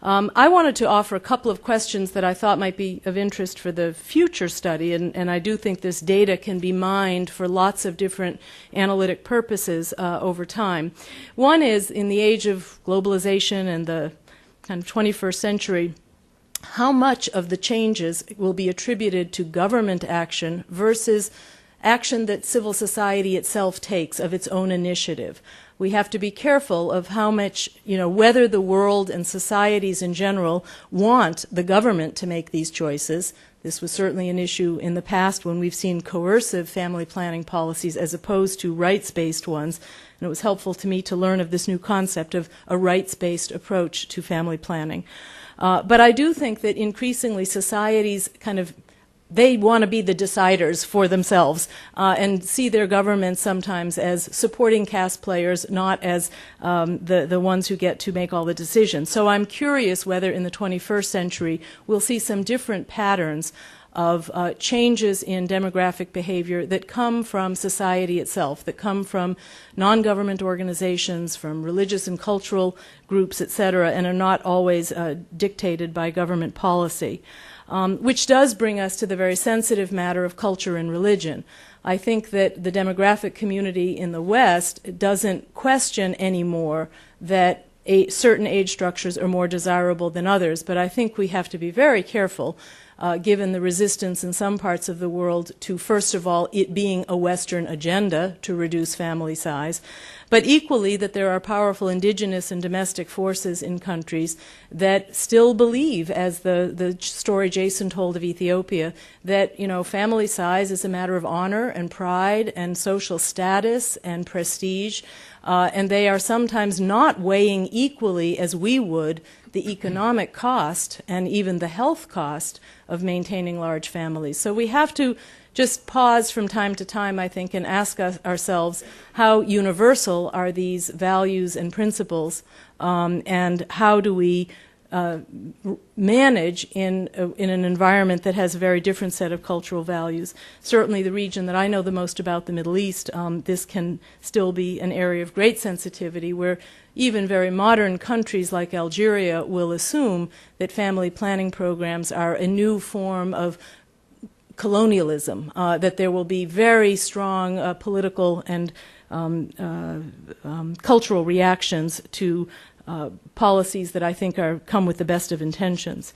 I wanted to offer a couple of questions that I thought might be of interest for the future study, and I do think this data can be mined for lots of different analytic purposes over time. One is, in the age of globalization and the kind of 21st century, how much of the changes will be attributed to government action versus action that civil society itself takes of its own initiative? We have to be careful of how much, whether the world and societies in general want the government to make these choices. This was certainly an issue in the past when we've seen coercive family planning policies as opposed to rights-based ones. And it was helpful to me to learn of this new concept of a rights-based approach to family planning. But I do think that increasingly societies they want to be the deciders for themselves and see their governments sometimes as supporting cast players, not as the ones who get to make all the decisions. So I'm curious whether in the 21st century we'll see some different patterns of changes in demographic behavior that come from society itself, that come from non-government organizations, from religious and cultural groups, et cetera, and are not always dictated by government policy. Which does bring us to the very sensitive matter of culture and religion. I think that the demographic community in the West doesn't question anymore that certain age structures are more desirable than others, but I think we have to be very careful, given the resistance in some parts of the world to, first of all, it being a Western agenda to reduce family size, but equally that there are powerful indigenous and domestic forces in countries that still believe, as the story Jason told of Ethiopia, that family size is a matter of honor and pride and social status and prestige, and they are sometimes not weighing equally as we would the economic cost and even the health cost of maintaining large families. So we have to just pause from time to time, I think, and ask ourselves how universal are these values and principles, and how do we manage in an environment that has a very different set of cultural values. Certainly the region that I know the most about, the Middle East, this can still be an area of great sensitivity where even very modern countries like Algeria will assume that family planning programs are a new form of colonialism, that there will be very strong political and cultural reactions to policies that I think come with the best of intentions.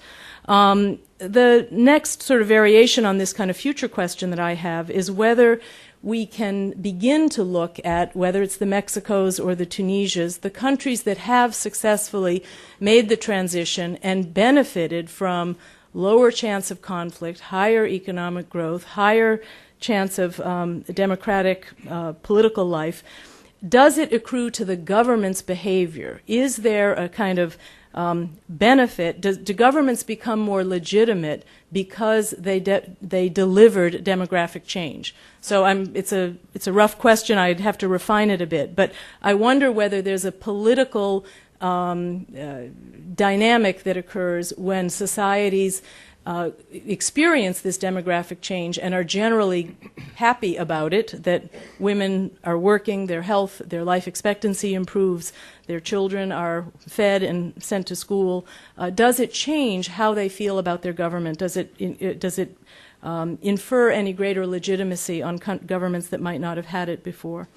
The next sort of variation on this kind of future question that I have is whether we can begin to look at, whether it's the Mexicos or the Tunisias, the countries that have successfully made the transition and benefited from lower chance of conflict, higher economic growth, higher chance of democratic political life. Does it accrue to the government's behavior? Is there a kind of benefit? Do governments become more legitimate because they delivered demographic change? So it's a rough question. I'd have to refine it a bit, but I wonder whether there's a political dynamic that occurs when societies experience this demographic change and are generally happy about it, that women are working, their health, their life expectancy improves, their children are fed and sent to school. Does it change how they feel about their government? Does it infer any greater legitimacy on governments that might not have had it before?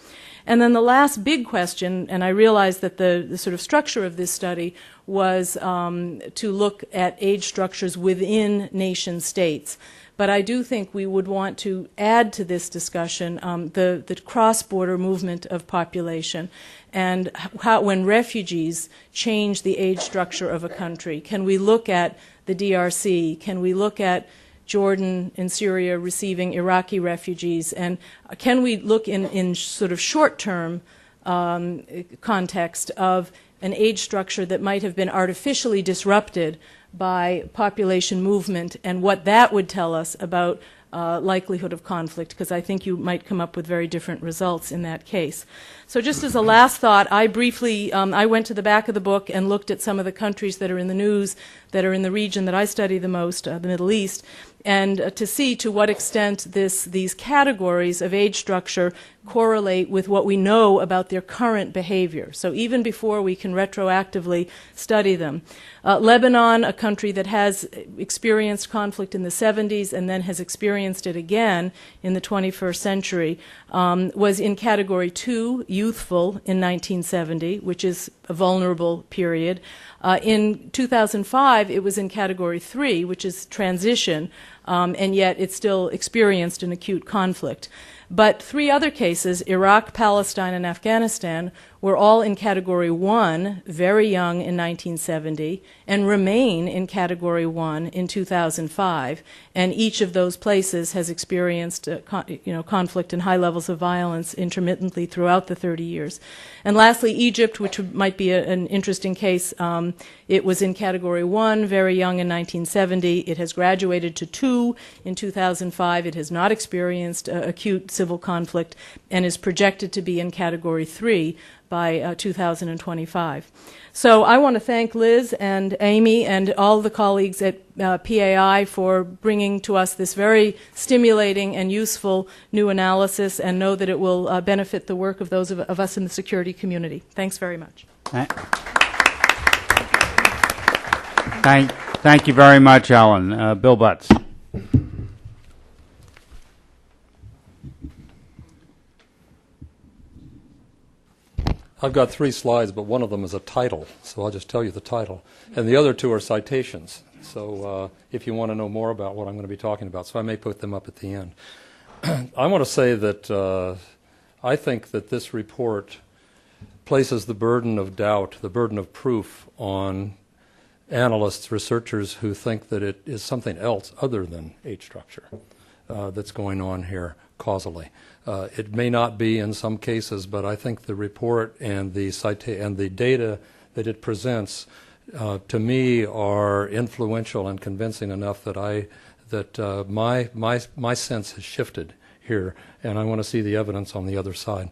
And then the last big question, and I realize that the sort of structure of this study was to look at age structures within nation states. But I do think we would want to add to this discussion the cross-border movement of population and how, when refugees change the age structure of a country. Can we look at the DRC? Can we look at Jordan and Syria receiving Iraqi refugees? And can we look in sort of short-term context of an age structure that might have been artificially disrupted by population movement and what that would tell us about likelihood of conflict, because I think you might come up with very different results in that case. So just as a last thought, I briefly, I went to the back of the book and looked at some of the countries that are in the news, that are in the region that I study the most, the Middle East, and to see to what extent these categories of age structure correlate with what we know about their current behavior. So even before we can retroactively study them. Lebanon, a country that has experienced conflict in the 70s and then has experienced it again in the 21st century, was in Category 2, youthful, in 1970, which is a vulnerable period. In 2005, it was in Category 3, which is transition, and yet it still experienced an acute conflict. But three other cases, Iraq, Palestine, and Afghanistan, were all in Category 1, very young in 1970, and remain in Category 1 in 2005. And each of those places has experienced conflict and high levels of violence intermittently throughout the 30 years. And lastly, Egypt, which might be an interesting case. It was in Category 1, very young in 1970. It has graduated to 2 in 2005. It has not experienced acute civil conflict and is projected to be in Category 3 by 2025. So I want to thank Liz and Amy and all the colleagues at PAI for bringing to us this very stimulating and useful new analysis, and know that it will benefit the work of those of us in the security community. Thanks very much. Thank you very much, Ellen. Bill Butz. I've got 3 slides, but one of them is a title, so I'll just tell you the title. And the other 2 are citations, so if you want to know more about what I'm going to be talking about, so I may put them up at the end. I want to say that I think that this report places the burden of doubt, the burden of proof on analysts, researchers who think that it is something else other than age structure that's going on here causally. It may not be in some cases, but I think the report and the data that it presents to me are influential and convincing enough that my sense has shifted here, and I want to see the evidence on the other side.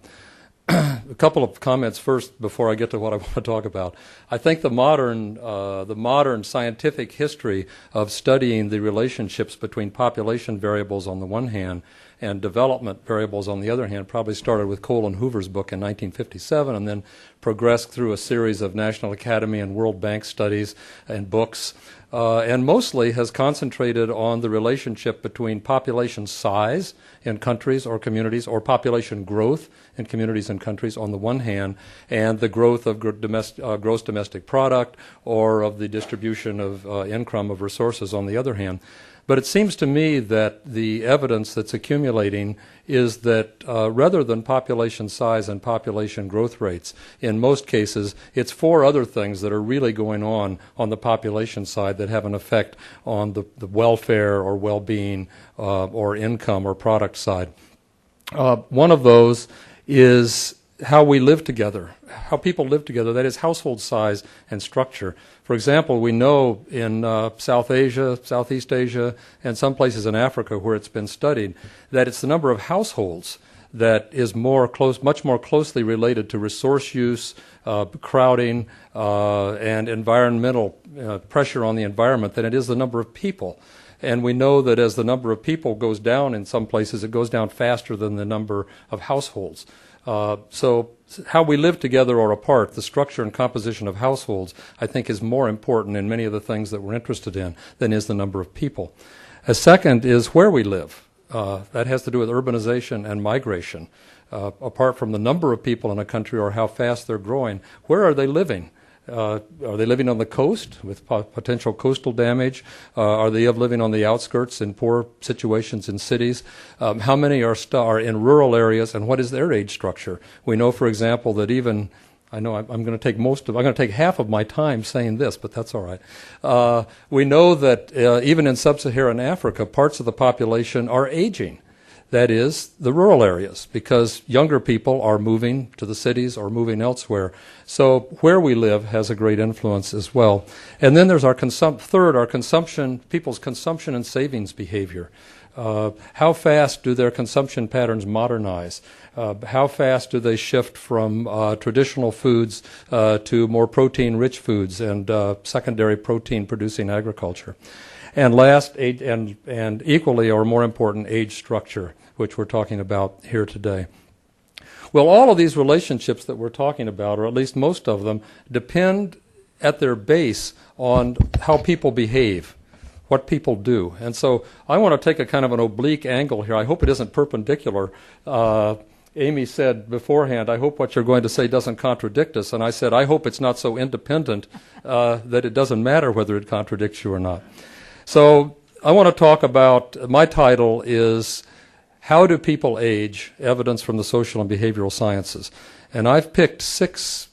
A couple of comments first before I get to what I want to talk about. I think the modern scientific history of studying the relationships between population variables on the one hand and development variables on the other hand probably started with Cole and Hoover's book in 1957 and then progressed through a series of National Academy and World Bank studies and books, and mostly has concentrated on the relationship between population size in countries or communities, or population growth in communities and countries on the one hand, and the growth of gross domestic product or of the distribution of income of resources on the other hand. But it seems to me that the evidence that's accumulating is that rather than population size and population growth rates, in most cases, it's 4 other things that are really going on the population side that have an effect on the welfare or well-being or income or product side. One of those is how we live together, how people live together, that is household size and structure. For example, we know in South Asia, Southeast Asia, and some places in Africa where it's been studied, that it's the number of households that is much more closely related to resource use, crowding, and environmental pressure on the environment than it is the number of people. And we know that as the number of people goes down in some places, it goes down faster than the number of households. So how we live together or apart, the structure and composition of households, I think is more important in many of the things that we're interested in than is the number of people. A second is where we live. That has to do with urbanization and migration. Apart from the number of people in a country or how fast they're growing, where are they living? Are they living on the coast with potential coastal damage? Are they living on the outskirts in poor situations in cities? How many are in rural areas, and what is their age structure? We know, for example, that even I know I'm going to take half of my time saying this, but that's all right. We know that even in sub-Saharan Africa, parts of the population are aging. That is, the rural areas, because younger people are moving to the cities or moving elsewhere. So where we live has a great influence as well. And then there's our consumption, people's consumption and savings behavior. How fast do their consumption patterns modernize? How fast do they shift from traditional foods to more protein-rich foods and secondary protein-producing agriculture? And last, and equally or more important, age structure, which we're talking about here today. Well, all of these relationships that we're talking about, or at least most of them, depend at their base on how people behave, what people do. And so I want to take a kind of an oblique angle here. I hope it isn't perpendicular. Amy said beforehand, I hope what you're going to say doesn't contradict us. And I said, I hope it's not so independent that it doesn't matter whether it contradicts you or not. So I want to talk about, my title is How Do People Age? Evidence from the Social and Behavioral Sciences. And I've picked 6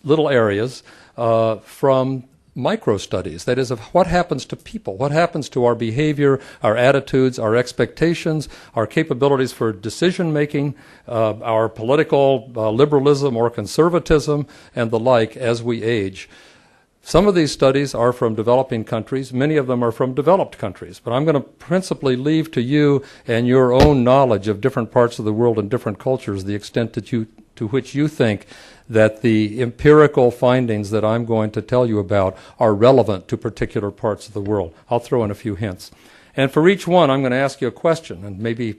little areas from micro-studies, that is, of what happens to people, what happens to our behavior, our attitudes, our expectations, our capabilities for decision-making, our political liberalism or conservatism, and the like as we age. Some of these studies are from developing countries. Many of them are from developed countries. But I'm going to principally leave to you and your own knowledge of different parts of the world and different cultures the extent that to which you think that the empirical findings that I'm going to tell you about are relevant to particular parts of the world. I'll throw in a few hints. And for each one, I'm going to ask you a question and maybe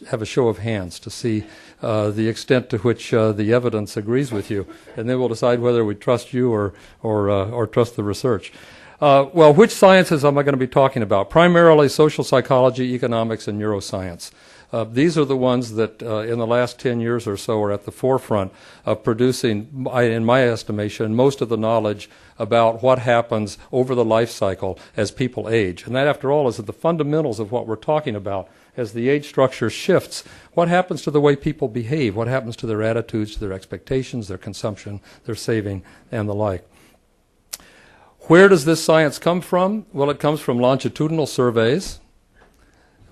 have a show of hands to see the extent to which the evidence agrees with you, and then we'll decide whether we trust you or trust the research. Well, which sciences am I going to be talking about? Primarily social psychology, economics, and neuroscience. These are the ones that in the last 10 years or so are at the forefront of producing, in my estimation, most of the knowledge about what happens over the life cycle as people age. And that, after all, is at the fundamentals of what we're talking about. As the age structure shifts, what happens to the way people behave? What happens to their attitudes, to their expectations, their consumption, their saving, and the like? Where does this science come from? Well, it comes from longitudinal surveys,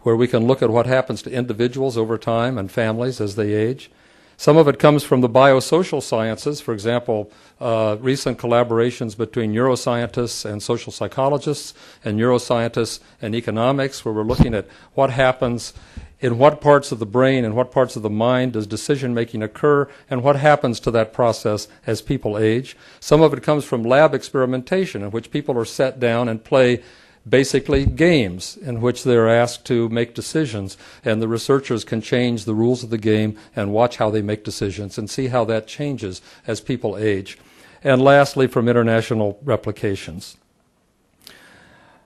where we can look at what happens to individuals over time and families as they age. Some of it comes from the biosocial sciences, for example, recent collaborations between neuroscientists and social psychologists and neuroscientists and economics, where we're looking at what happens in what parts of the brain and what parts of the mind does decision-making occur and what happens to that process as people age. Some of it comes from lab experimentation, in which people are set down and play basically games in which they're asked to make decisions, and the researchers can change the rules of the game and watch how they make decisions and see how that changes as people age. And lastly, from international replications.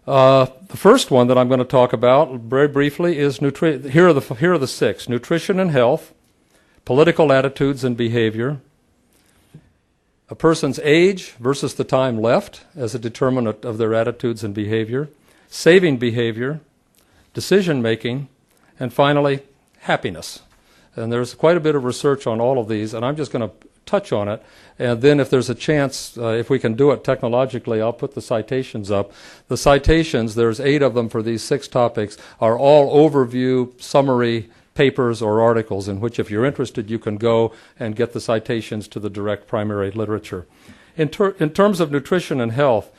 The first one that I'm going to talk about very briefly is here are the 6: nutrition and health, political attitudes and behavior, a person's age versus the time left as a determinant of their attitudes and behavior, saving behavior, decision-making, and finally, happiness. And there's quite a bit of research on all of these, and I'm just going to touch on it. And then if there's a chance, if we can do it technologically, I'll put the citations up. The citations, there's 8 of them for these 6 topics, are all overview, summary papers or articles in which, if you're interested, you can go and get the citations to the direct primary literature. In terms of nutrition and health,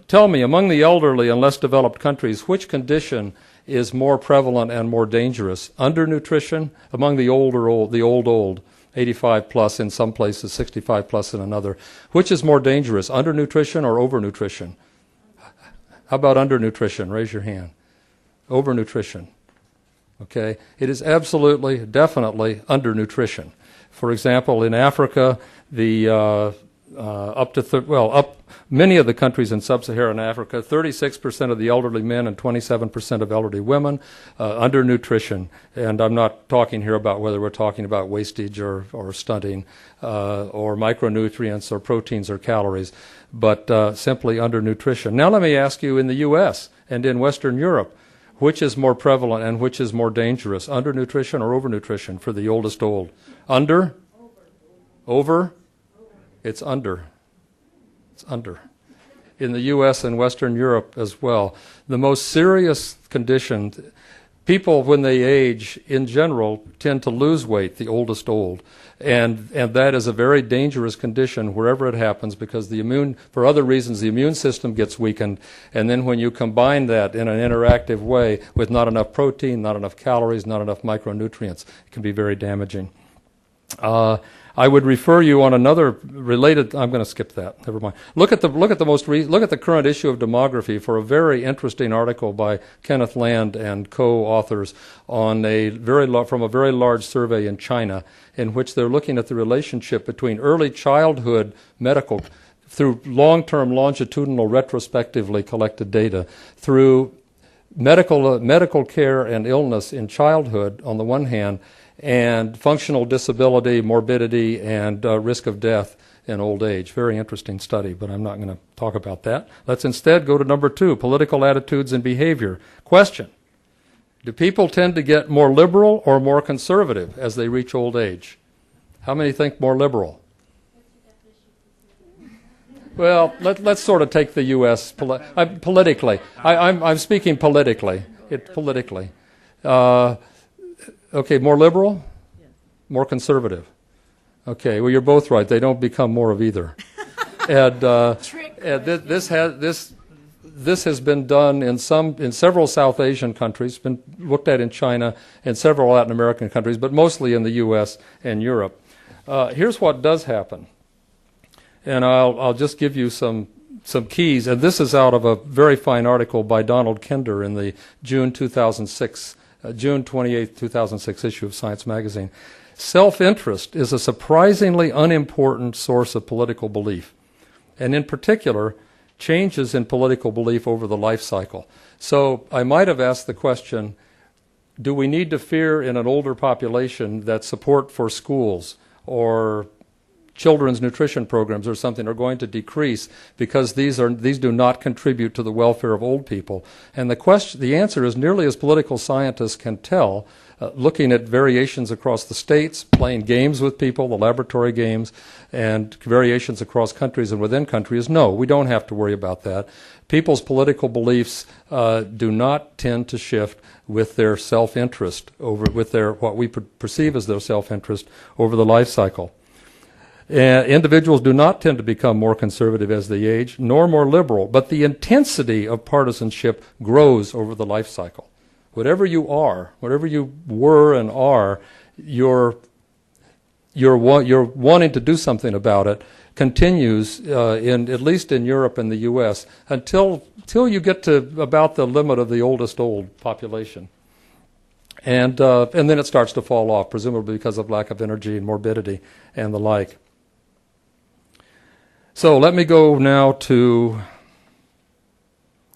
tell me, among the elderly and less developed countries, which condition is more prevalent and more dangerous? Undernutrition among the old, 85 plus in some places, 65 plus in another. Which is more dangerous, undernutrition or overnutrition? How about undernutrition? Raise your hand. Overnutrition. Okay, it is absolutely, definitely undernutrition. For example, in Africa, many of the countries in sub-Saharan Africa, 36% of the elderly men and 27% of elderly women, undernutrition. And I'm not talking here about whether we're talking about wastage or stunting or micronutrients or proteins or calories, but simply undernutrition. Now let me ask you, in the U.S. and in Western Europe, which is more prevalent and which is more dangerous, undernutrition or overnutrition for the oldest old? Under? Over? It's under. It's under. In the U.S. and Western Europe as well. The most serious condition, people when they age in general tend to lose weight, the oldest old. And that is a very dangerous condition wherever it happens, because for other reasons, the immune system gets weakened. And then when you combine that in an interactive way with not enough protein, not enough calories, not enough micronutrients, it can be very damaging. I would refer you on another related. I'm going to skip that. Never mind. Look at the current issue of Demography for a very interesting article by Kenneth Land and co-authors on from a very large survey in China, in which they're looking at the relationship between early childhood medical, through long-term longitudinal retrospectively collected data, through medical care and illness in childhood on the one hand, and functional disability, morbidity, and risk of death in old age. Very interesting study, but I'm not going to talk about that. Let's instead go to number 2, political attitudes and behavior. Question: do people tend to get more liberal or more conservative as they reach old age? How many think more liberal? Well, let's sort of take the U.S. politically. I'm speaking politically. Politically. Okay, more liberal? Yes. More conservative? Okay, well, you're both right. They don't become more of either. And this has been done in several South Asian countries, been looked at in China and several Latin American countries, but mostly in the U.S. and Europe. Here's what does happen, and I'll just give you some keys. And this is out of a very fine article by Donald Kinder in the June 28, 2006 issue of Science Magazine. Self-interest is a surprisingly unimportant source of political belief, and in particular, changes in political belief over the life cycle. So I might have asked the question, do we need to fear in an older population that support for schools or children's nutrition programs or something are going to decrease because these do not contribute to the welfare of old people? And the answer is, nearly as political scientists can tell, looking at variations across the states, playing games with people, the laboratory games, and variations across countries and within countries, no, we don't have to worry about that. People's political beliefs do not tend to shift with their self-interest, with what we perceive as their self-interest over the life cycle. Individuals do not tend to become more conservative as they age, nor more liberal, but the intensity of partisanship grows over the life cycle. Whatever you are, whatever you were and are, you're wanting to do something about it continues at least in Europe and the U.S. until you get to about the limit of the oldest old population. And then it starts to fall off, presumably because of lack of energy and morbidity and the like. So let me go now to,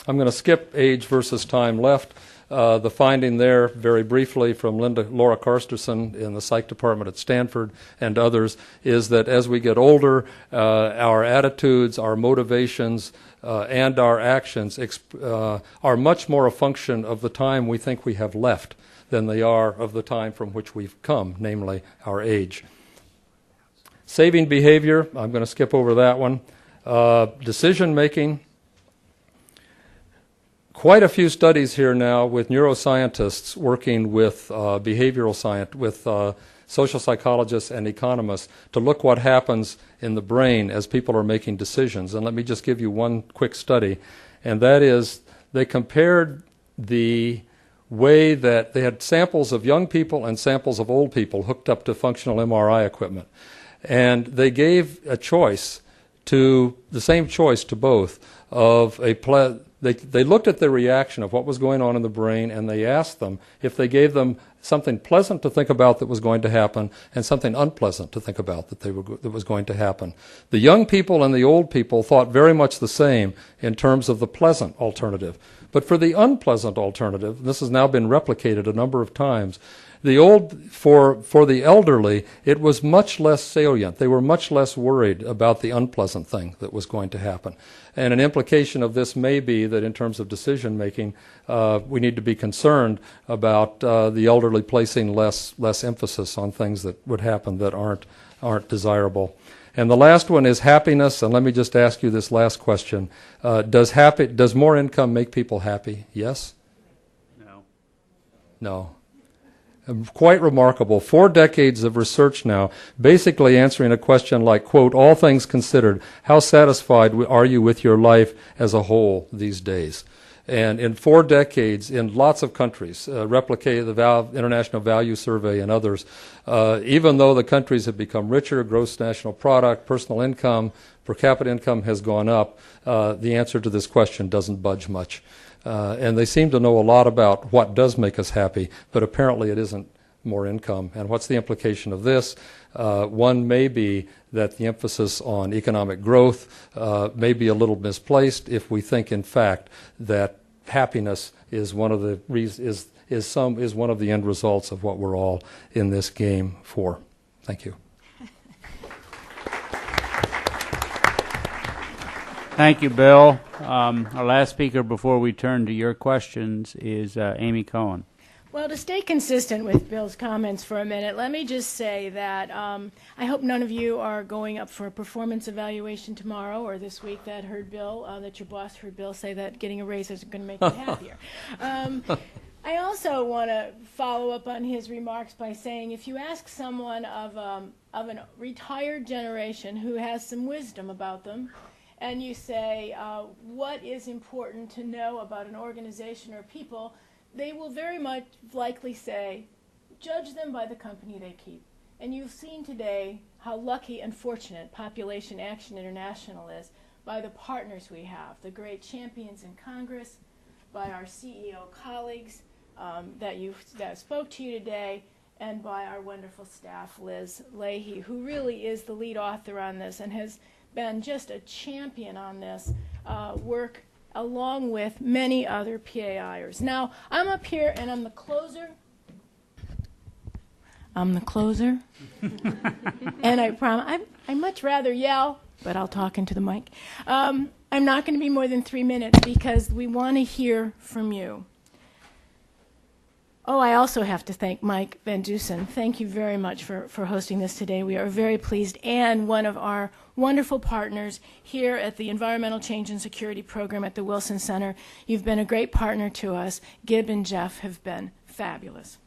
I'm going to skip age versus time left. The finding there, very briefly, from Laura Karsterson in the psych department at Stanford and others, is that as we get older, our attitudes, our motivations, and our actions are much more a function of the time we think we have left than they are of the time from which we've come, namely our age. Saving behavior, I'm going to skip over that one. Decision making. quite a few studies here now with neuroscientists working with behavioral science, with social psychologists and economists to look what happens in the brain as people are making decisions. And let me just give you one quick study, and that is they compared the way that they had samples of young people and samples of old people hooked up to functional MRI equipment. And they gave a choice to, the same choice to both, of they looked at the reaction of what was going on in the brain, and they asked them if they gave them something pleasant to think about that was going to happen and something unpleasant to think about that was going to happen. The young people and the old people thought very much the same in terms of the pleasant alternative. But for the unpleasant alternative, this has now been replicated a number of times, for the elderly, it was much less salient. They were much less worried about the unpleasant thing that was going to happen. And an implication of this may be that in terms of decision making, we need to be concerned about the elderly placing less emphasis on things that would happen that aren't desirable. And the last one is happiness. And let me just ask you this last question: does more income make people happy? Yes? No. No. Quite remarkable. 4 decades of research now, basically answering a question like, quote, all things considered, how satisfied are you with your life as a whole these days? And in 4 decades, in lots of countries, replicate the International Value Survey and others, even though the countries have become richer, gross national product, personal income, per capita income has gone up, the answer to this question doesn't budge much. And they seem to know a lot about what does make us happy, but apparently it isn't more income. And what's the implication of this? One may be that the emphasis on economic growth may be a little misplaced if we think, in fact, that happiness is one of the is one of the end results of what we're all in this game for. Thank you. Thank you, Bill. Our last speaker before we turn to your questions is Amy Coen. Well, to stay consistent with Bill's comments for a minute, let me just say that I hope none of you are going up for a performance evaluation tomorrow or this week that heard Bill, that your boss heard Bill say that getting a raise isn't going to make you happier. I also want to follow up on his remarks by saying if you ask someone of a retired generation who has some wisdom about them, and you say, what is important to know about an organization or people, they will very much likely say, judge them by the company they keep. And you've seen today how lucky and fortunate Population Action International is by the partners we have, the great champions in Congress, by our CEO colleagues that spoke to you today, and by our wonderful staff, Liz Leahy, who really is the lead author on this and has been just a champion on this work along with many other PAIers. Now, I'm up here and I'm the closer. And I promise, I'd much rather yell, but I'll talk into the mic. I'm not going to be more than 3 minutes because we want to hear from you. Oh, I also have to thank Mike Van Dusen. Thank you very much for hosting this today. We are very pleased, and one of our wonderful partners here at the Environmental Change and Security Program at the Wilson Center. You've been a great partner to us. Gib and Jeff have been fabulous.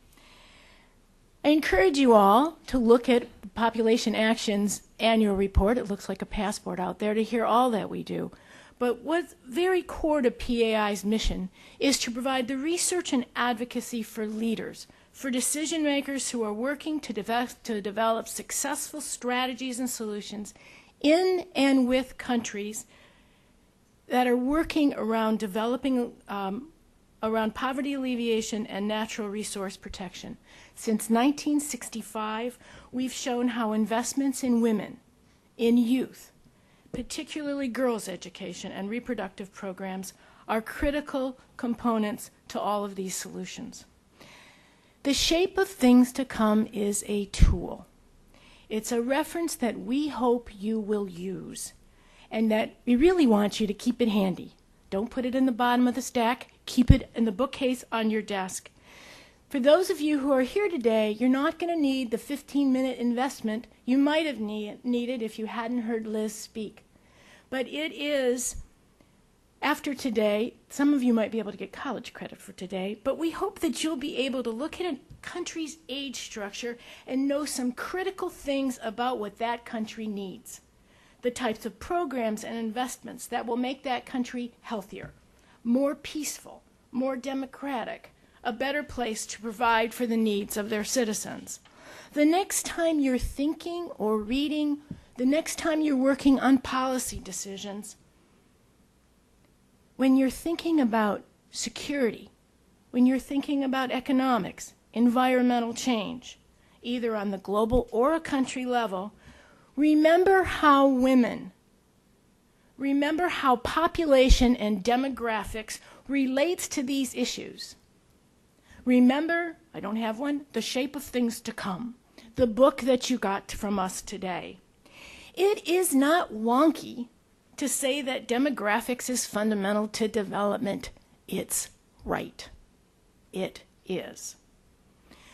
I encourage you all to look at Population Action's annual report. It looks like a passport out there to hear all that we do. But what's very core to PAI's mission is to provide the research and advocacy for leaders, for decision makers who are working to develop successful strategies and solutions in and with countries that are working around developing around poverty alleviation and natural resource protection. Since 1965, we've shown how investments in women, in youth, particularly girls' education and reproductive programs, are critical components to all of these solutions. The shape of things to come is a tool. It's a reference that we hope you will use, and that we really want you to keep it handy. Don't put it in the bottom of the stack. Keep it in the bookcase on your desk. For those of you who are here today, you're not going to need the 15-minute investment you might have needed if you hadn't heard Liz speak. But it is after today, some of you might be able to get college credit for today, but we hope that you'll be able to look at a country's age structure and know some critical things about what that country needs, the types of programs and investments that will make that country healthier, more peaceful, more democratic, a better place to provide for the needs of their citizens. The next time you're thinking or reading, the next time you're working on policy decisions, when you're thinking about security, when you're thinking about economics, environmental change, either on the global or a country level, remember how population and demographics relates to these issues. Remember, I don't have one, The Shape of Things to Come, the book that you got from us today. It is not wonky to say that demographics is fundamental to development. It's right. It is.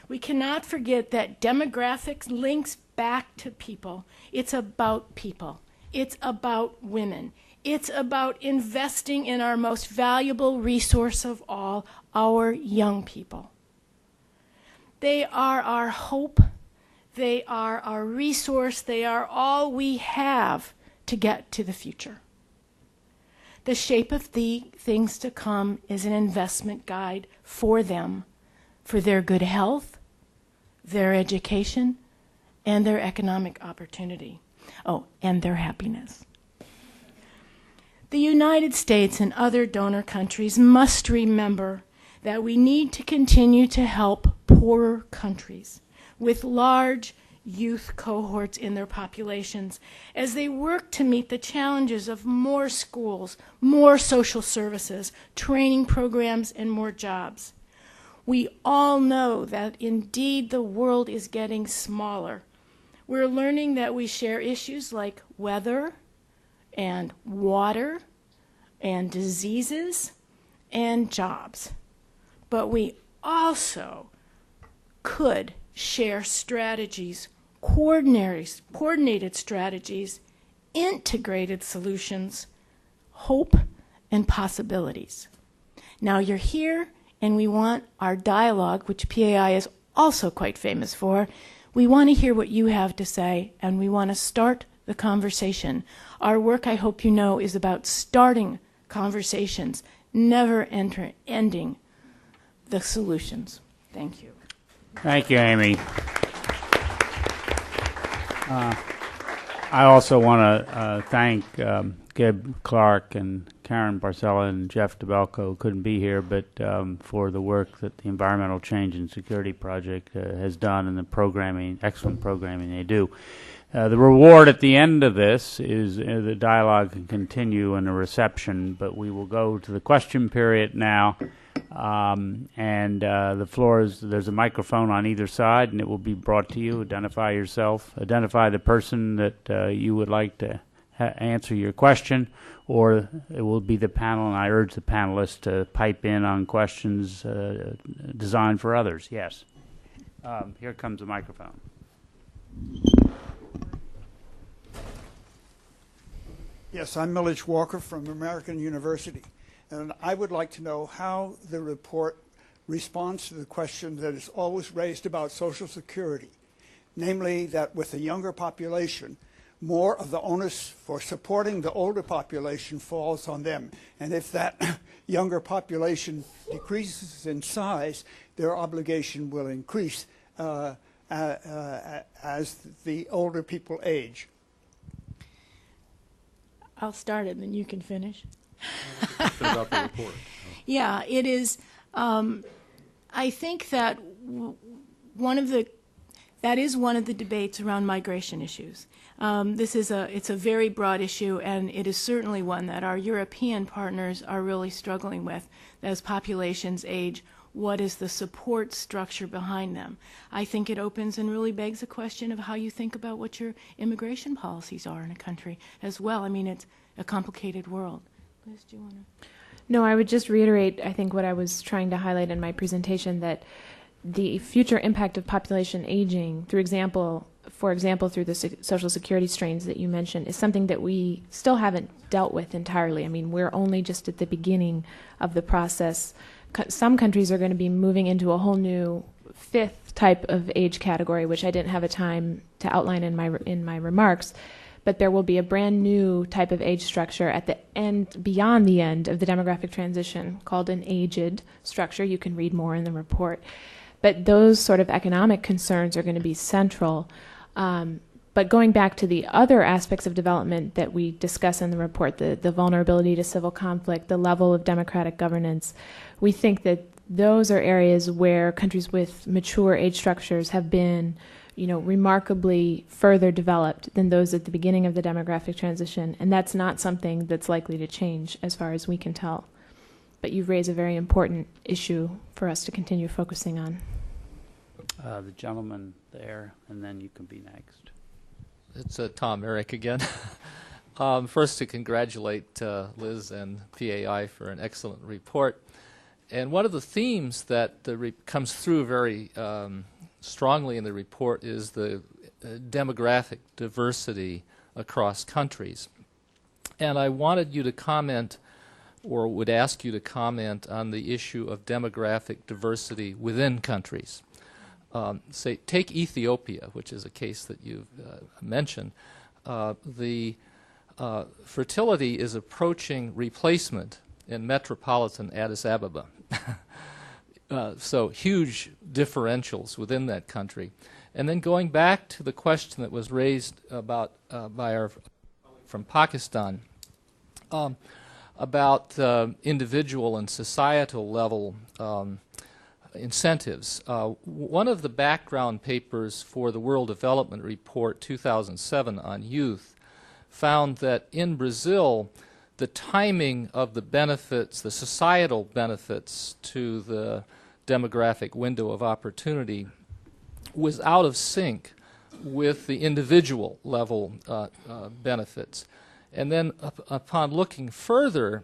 We cannot forget that demographics links back to people. It's about people. It's about women. It's about investing in our most valuable resource of all, our young people. They are our hope. They are our resource. They are all we have to get to the future. The Shape of the Things to Come is an investment guide for them, for their good health, their education, and their economic opportunity. Oh, and their happiness. The United States and other donor countries must remember that we need to continue to help poorer countries with large youth cohorts in their populations as they work to meet the challenges of more schools, more social services, training programs, and more jobs. We all know that indeed the world is getting smaller. We're learning that we share issues like weather and water and diseases and jobs. But we also could share strategies, coordinated strategies, integrated solutions, hope, and possibilities. Now you're here, and we want our dialogue, which PAI is also quite famous for. We want to hear what you have to say, and we want to start the conversation. Our work, I hope you know, is about starting conversations, never ending the solutions. Thank you. Thank you, Amy. I also want to thank Gib Clark and Karen Barcella and Jeff DeBelco, who couldn't be here, but for the work that the Environmental Change and Security Project has done and the programming, excellent programming they do. The reward at the end of this is the dialogue can continue and a reception, but we will go to the question period now. And the floor is, there's a microphone on either side, and it will be brought to you. Identify yourself. Identify the person that you would like to answer your question, or it will be the panel, and I urge the panelists to pipe in on questions designed for others. Yes. Here comes the microphone. Yes, I'm Millage Walker from American University, and I would like to know how the report responds to the question that is always raised about Social Security, namely that with a younger population, more of the onus for supporting the older population falls on them. And if that younger population decreases in size, their obligation will increase as the older people age. I'll start it, and then you can finish. About the report. Yeah, it is. I think that that is one of the debates around migration issues. It's a very broad issue, and it is certainly one that our European partners are really struggling with. As populations age, what is the support structure behind them? I think it opens and really begs the question of how you think about what your immigration policies are in a country as well. I mean, it's a complicated world. Liz, do you want to? No, I would just reiterate, I think, what I was trying to highlight in my presentation, that the future impact of population aging, for example, through the Social Security strains that you mentioned, is something that we still haven't dealt with entirely. I mean, we're only just at the beginning of the process. Some countries are going to be moving into a whole new fifth type of age category, which I didn't have a time to outline in my remarks. But there will be a brand new type of age structure at the end, beyond the end of the demographic transition, called an aged structure. You can read more in the report. But those sort of economic concerns are going to be central. But going back to the other aspects of development that we discuss in the report, the vulnerability to civil conflict, the level of democratic governance, we think that those are areas where countries with mature age structures have been, remarkably further developed than those at the beginning of the demographic transition, and that's not something that's likely to change as far as we can tell. But you've raised a very important issue for us to continue focusing on. The gentleman there, and then you can be next. It's Tom Merrick again. First, to congratulate Liz and PAI for an excellent report. And one of the themes that comes through very strongly in the report is the demographic diversity across countries. And I wanted you to comment, or would ask you to comment, on the issue of demographic diversity within countries. Take Ethiopia, which is a case that you've mentioned. The fertility is approaching replacement in metropolitan Addis Ababa. So huge differentials within that country. And then going back to the question that was raised about by our from Pakistan about individual and societal level incentives. One of the background papers for the World Development Report 2007 on youth found that in Brazil, the timing of the benefits, the societal benefits to the demographic window of opportunity was out of sync with the individual level benefits. And then upon looking further,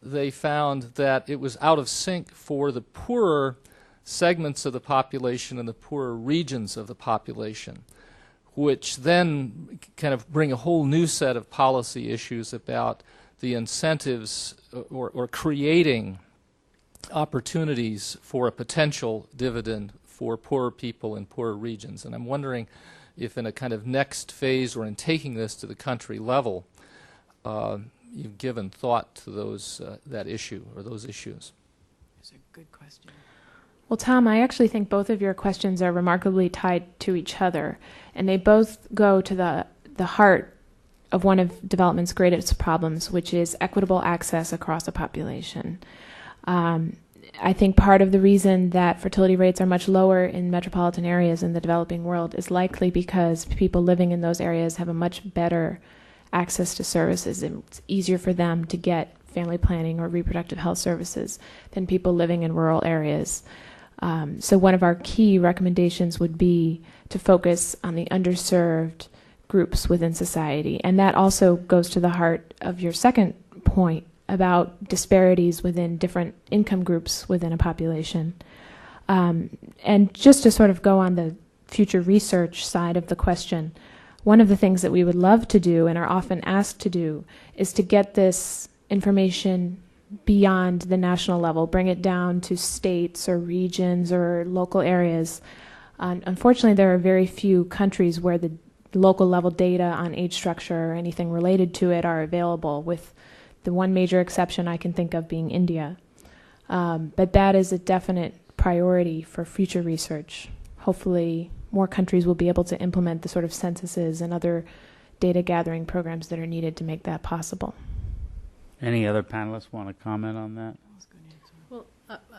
they found that it was out of sync for the poorer segments of the population and the poorer regions of the population, which then kind of bring a whole new set of policy issues about the incentives or creating opportunities for a potential dividend for poorer people in poorer regions. And I'm wondering if in a kind of next phase or in taking this to the country level, you've given thought to those that issue or those issues. That's a good question. Well, Tom, I actually think both of your questions are remarkably tied to each other, and they both go to the heart of one of development's greatest problems, which is equitable access across a population. I think part of the reason that fertility rates are much lower in metropolitan areas in the developing world is likely because people living in those areas have a much better access to services. It's easier for them to get family planning or reproductive health services than people living in rural areas. So one of our key recommendations would be to focus on the underserved groups within society. And that also goes to the heart of your second point about disparities within different income groups within a population. And just to sort of go on the future research side of the question, one of the things that we would love to do and are often asked to do is to get this information beyond the national level, bring it down to states or regions or local areas. Unfortunately, there are very few countries where the local level data on age structure or anything related to it are available, with the one major exception I can think of being India. But that is a definite priority for future research. Hopefully, more countries will be able to implement the sort of censuses and other data gathering programs that are needed to make that possible. Any other panelists want to comment on that? Well,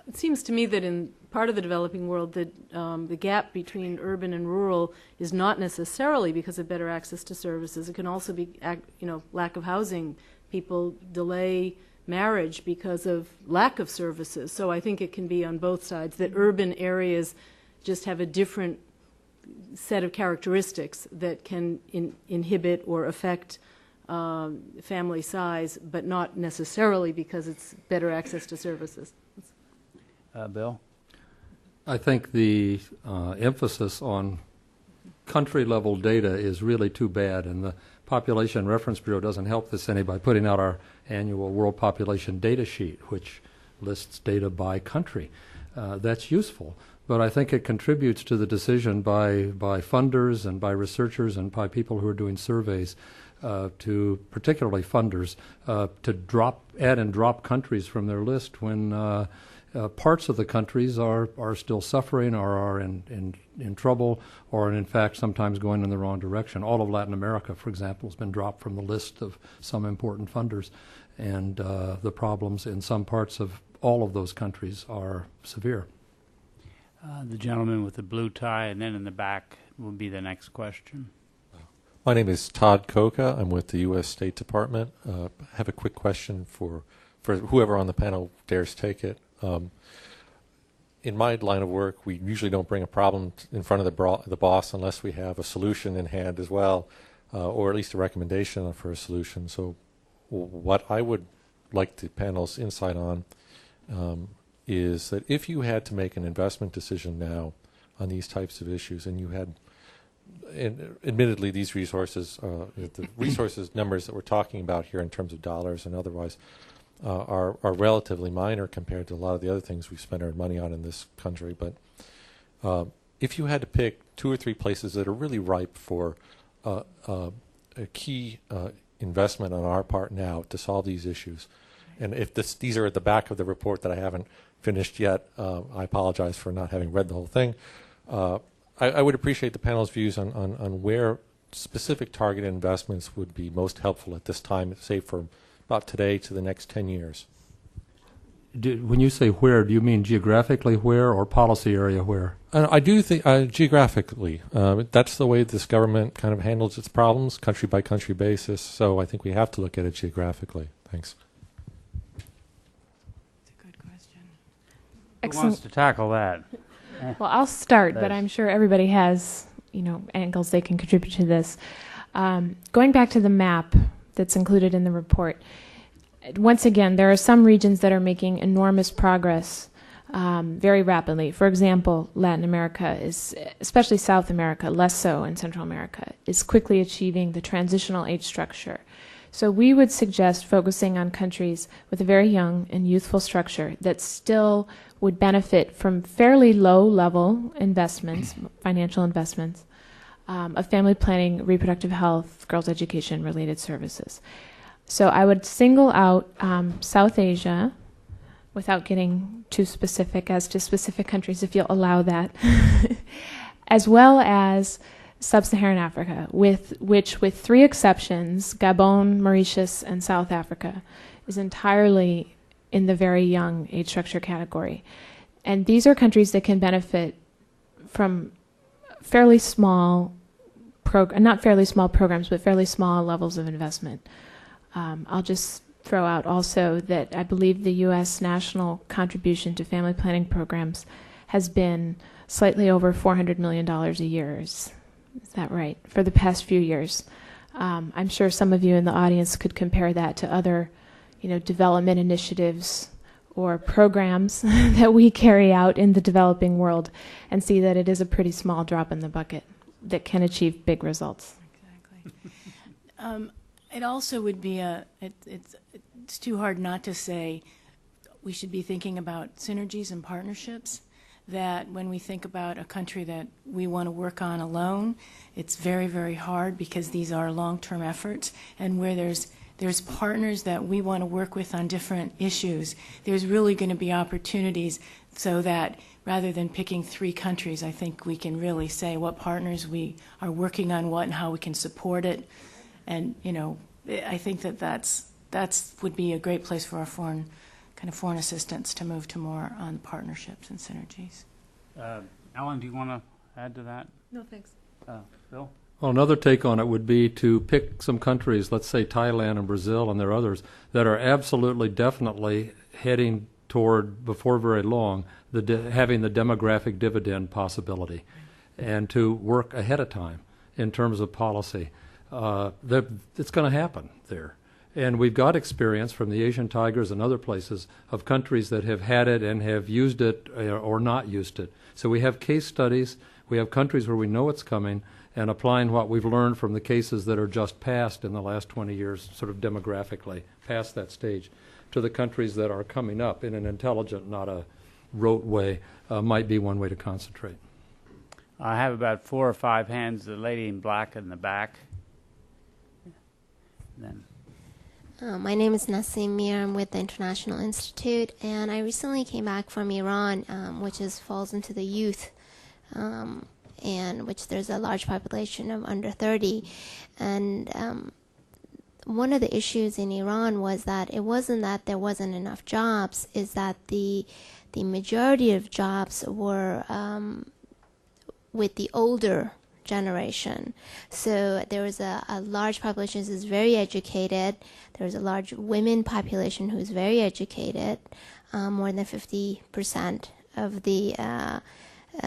it seems to me that in part of the developing world that the gap between urban and rural is not necessarily because of better access to services. It can also be, lack of housing. People delay marriage because of lack of services. So I think it can be on both sides, that urban areas just have a different set of characteristics that can inhibit or affect family size, but not necessarily because it's better access to services. Bill? I think the emphasis on country-level data is really too bad, and the Population Reference Bureau doesn't help this any by putting out our annual World Population Data Sheet, which lists data by country. That's useful, but I think it contributes to the decision by funders and by researchers and by people who are doing surveys, to particularly funders, to add and drop countries from their list when parts of the countries are still suffering or are in trouble or in fact sometimes going in the wrong direction. All of Latin America, for example, has been dropped from the list of some important funders, and the problems in some parts of all of those countries are severe. The gentleman with the blue tie, and then in the back will be the next question. My name is Todd Coca. I'm with the U.S. State Department. I have a quick question for whoever on the panel dares take it. In my line of work, we usually don't bring a problem in front of the boss unless we have a solution in hand as well, or at least a recommendation for a solution. So what I would like the panel's insight on is that if you had to make an investment decision now on these types of issues, and you had, and admittedly these resources, the resources numbers that we're talking about here in terms of dollars and otherwise, are relatively minor compared to a lot of the other things we spend our money on in this country. But if you had to pick 2 or 3 places that are really ripe for a key investment on our part now to solve these issues, and if these are at the back of the report that I haven't finished yet, I apologize for not having read the whole thing. I would appreciate the panel's views on where specific targeted investments would be most helpful at this time, say for about today to the next 10 years. When you say where, do you mean geographically where or policy area where? I do think geographically. That's the way this government kind of handles its problems, country by country basis. So I think we have to look at it geographically. Thanks. That's a good question. Who wants to tackle that? Well, I'll start, but I'm sure everybody has, angles they can contribute to this. Going back to the map that's included in the report, once again, there are some regions that are making enormous progress very rapidly. For example, Latin America is, especially South America, less so in Central America, is quickly achieving the transitional age structure. So we would suggest focusing on countries with a very young and youthful structure that still would benefit from fairly low-level investments, financial investments, of family planning, reproductive health, girls' education, related services. So I would single out South Asia, without getting too specific as to specific countries, if you'll allow that, as well as Sub-Saharan Africa, with 3 exceptions, Gabon, Mauritius, and South Africa, is entirely in the very young age structure category. And these are countries that can benefit from fairly small, not fairly small programs, but fairly small levels of investment. I'll just throw out also that I believe the U.S. national contribution to family planning programs has been slightly over $400 million a year. Is that right? For the past few years. I'm sure some of you in the audience could compare that to other, development initiatives or programs that we carry out in the developing world and see that it is a pretty small drop in the bucket that can achieve big results. Exactly. It also would be it's too hard not to say we should be thinking about synergies and partnerships, that when we think about a country that we want to work on alone, it's very, very hard because these are long-term efforts, and where there's partners that we want to work with on different issues, there's really going to be opportunities so that rather than picking 3 countries, I think we can really say what partners we are working on what and how we can support it. And, I think that's would be a great place for our foreign assistance to move to more on partnerships and synergies. Ellen, do you want to add to that? No, thanks. Bill? Well, another take on it would be to pick some countries, let's say Thailand and Brazil, and there are others, that are absolutely, definitely heading toward, before very long, having the demographic dividend possibility, and to work ahead of time in terms of policy. It's going to happen there. And we've got experience from the Asian tigers and other places of countries that have had it and have used it or not used it. So we have case studies, we have countries where we know it's coming, and applying what we've learned from the cases that are just passed in the last 20 years, sort of demographically, past that stage, to the countries that are coming up in an intelligent, not a rote way, might be one way to concentrate. I have about 4 or 5 hands. The lady in black in the back. Then. My name is Nasim Mir. I'm with the International Institute, and I recently came back from Iran, which falls into the youth, and which there's a large population of under 30. And one of the issues in Iran was that it wasn't that there wasn't enough jobs, is that the majority of jobs were with the older generation. So there was a large population that is very educated. There was a large women population who is very educated. More than 50% of the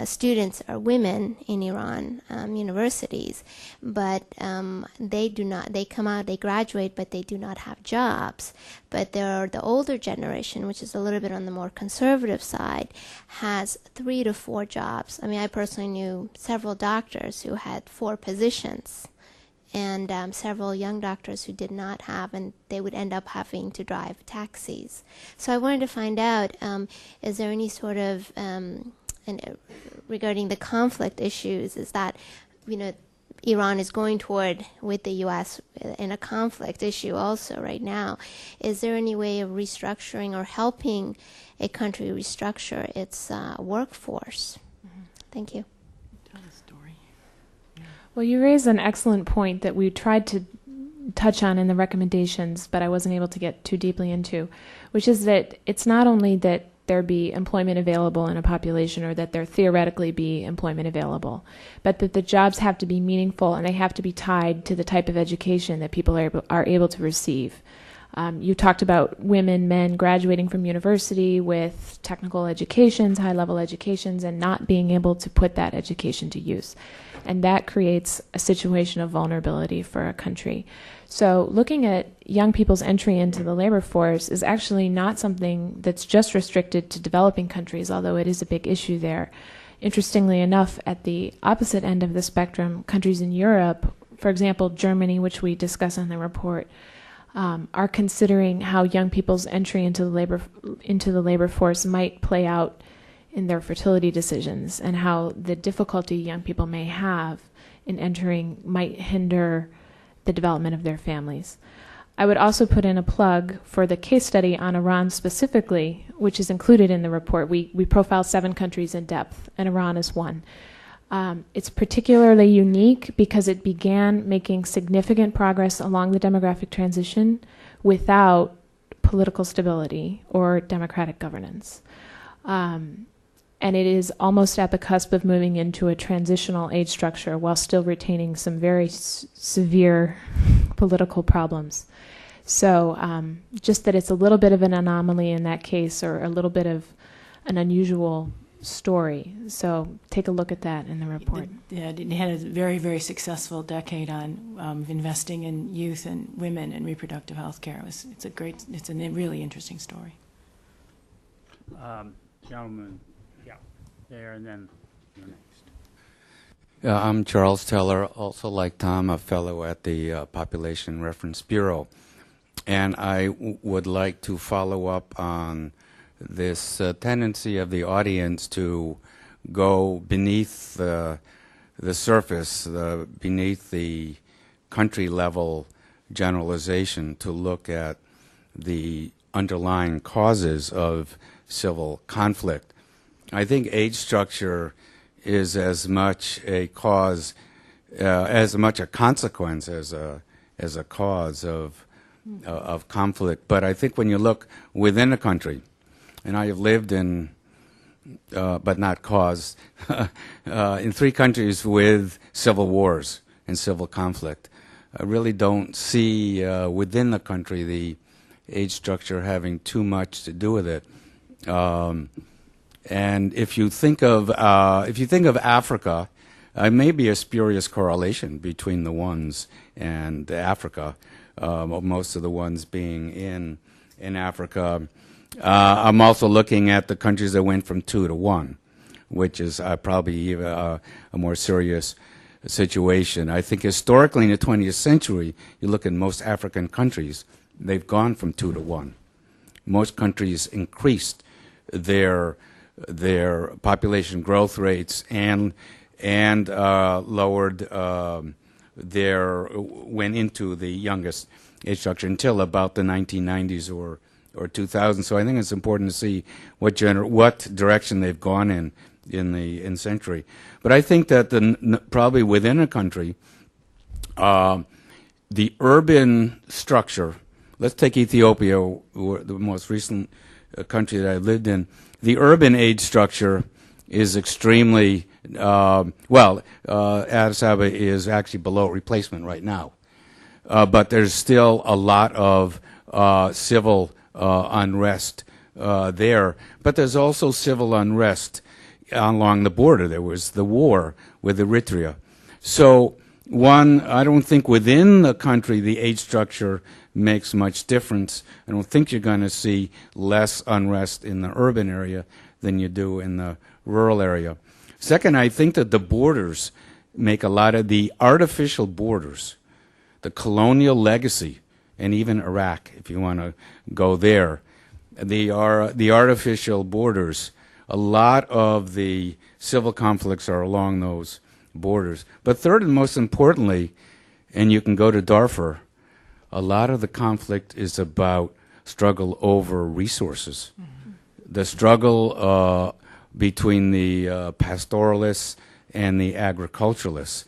students are women in Iran universities, but they come out, they graduate, but they do not have jobs. But there are the older generation, which is a little bit on the more conservative side, has 3 to 4 jobs. I mean, I personally knew several doctors who had 4 positions, and several young doctors who did not have, and they would end up having to drive taxis. So I wanted to find out, is there any sort of and regarding the conflict issues, is that, Iran is going toward, with the U.S., in a conflict issue also right now. Is there any way of restructuring or helping a country restructure its workforce? Mm-hmm. Thank you. Tell the story. Well, you raised an excellent point that we tried to touch on in the recommendations, but I wasn't able to get too deeply into, which is that it's not only that there be employment available in a population, or that there theoretically be employment available, but that the jobs have to be meaningful and they have to be tied to the type of education that people are able to receive. You talked about women, men graduating from university with technical educations, high-level educations, and not being able to put that education to use. And that creates a situation of vulnerability for a country. So looking at young people's entry into the labor force is actually not something that's just restricted to developing countries, although it is a big issue there. Interestingly enough, at the opposite end of the spectrum, countries in Europe, for example, Germany, which we discuss in the report, are considering how young people's entry into the labor force might play out in their fertility decisions, and how the difficulty young people may have in entering might hinder the development of their families. I would also put in a plug for the case study on Iran specifically, which is included in the report. We profile 7 countries in depth, and Iran is one. It's particularly unique because it began making significant progress along the demographic transition without political stability or democratic governance. And it is almost at the cusp of moving into a transitional age structure while still retaining some very severe political problems. So just that it's a little bit of an anomaly in that case, or a little bit of an unusual story. So take a look at that in the report. It had a very, very successful decade on investing in youth and women and reproductive health care. It's a really interesting story. Gentlemen, yeah, there, and then you're next. I'm Charles Teller, also like Tom, a fellow at the Population Reference Bureau. And I would like to follow up on this tendency of the audience to go beneath the surface, beneath the country-level generalization, to look at the underlying causes of civil conflict. I think age structure is as much a cause, as much a consequence as a cause of conflict. But I think when you look within a country, and I have lived in, but not caused, in 3 countries with civil wars and civil conflict, I really don't see within the country the age structure having too much to do with it. And if you think of Africa, may be a spurious correlation between the ones and Africa, most of the ones being in Africa. I'm also looking at the countries that went from 2 to 1, which is probably a more serious situation. I think historically in the 20th century, you look at most African countries, they've gone from 2 to 1. Most countries increased their population growth rates and lowered went into the youngest age structure until about the 1990s or 2000. So I think it's important to see what direction they've gone in the century. But I think that probably within a country, the urban structure. Let's take Ethiopia, the most recent country that I lived in. The urban age structure is extremely Addis Ababa is actually below replacement right now, but there's still a lot of civil unrest there. But there's also civil unrest along the border. There was the war with Eritrea. So I don't think within the country the age structure makes much difference. I don't think you're going to see less unrest in the urban area than you do in the rural area. Second, I think that the borders make a lot of the artificial borders, the colonial legacy, and even Iraq, if you want to go there, the artificial borders, a lot of the civil conflicts are along those borders. But third and most importantly, and you can go to Darfur, a lot of the conflict is about struggle over resources. Mm-hmm. The struggle between the pastoralists and the agriculturalists,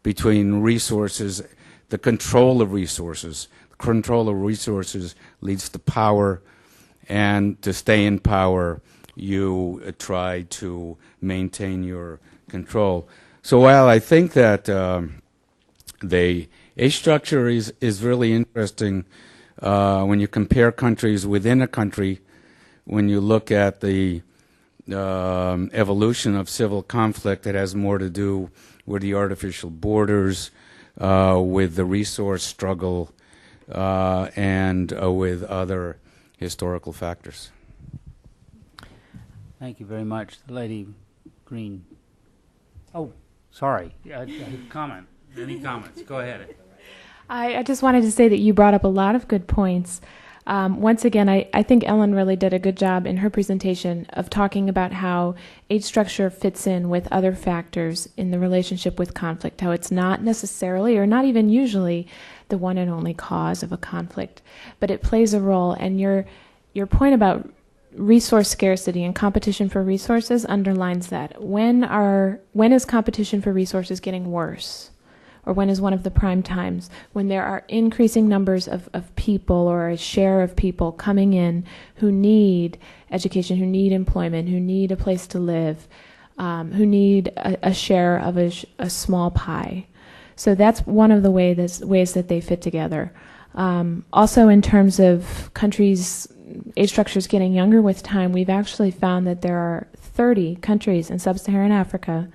between resources, the control of resources. Control of resources leads to power, and to stay in power, you try to maintain your control. So while I think that the age structure is really interesting when you compare countries within a country, when you look at the evolution of civil conflict, it has more to do with the artificial borders, with the resource struggle, and with other historical factors. Thank you very much. The lady green. Oh, sorry. Comment. Any comments? Go ahead. I just wanted to say that you brought up a lot of good points. Once again, I think Ellen really did a good job in her presentation of talking about how age structure fits in with other factors in the relationship with conflict, how it's not necessarily or not even usually the one and only cause of a conflict, but it plays a role. And your point about resource scarcity and competition for resources underlines that. When is competition for resources getting worse? Or when is one of the prime times? When there are increasing numbers of people or a share of people coming in who need education, who need employment, who need a place to live, who need a share of a small pie. So that's one of the ways that they fit together. Also, in terms of countries' age structures getting younger with time, we've actually found that there are 30 countries in sub-Saharan Africa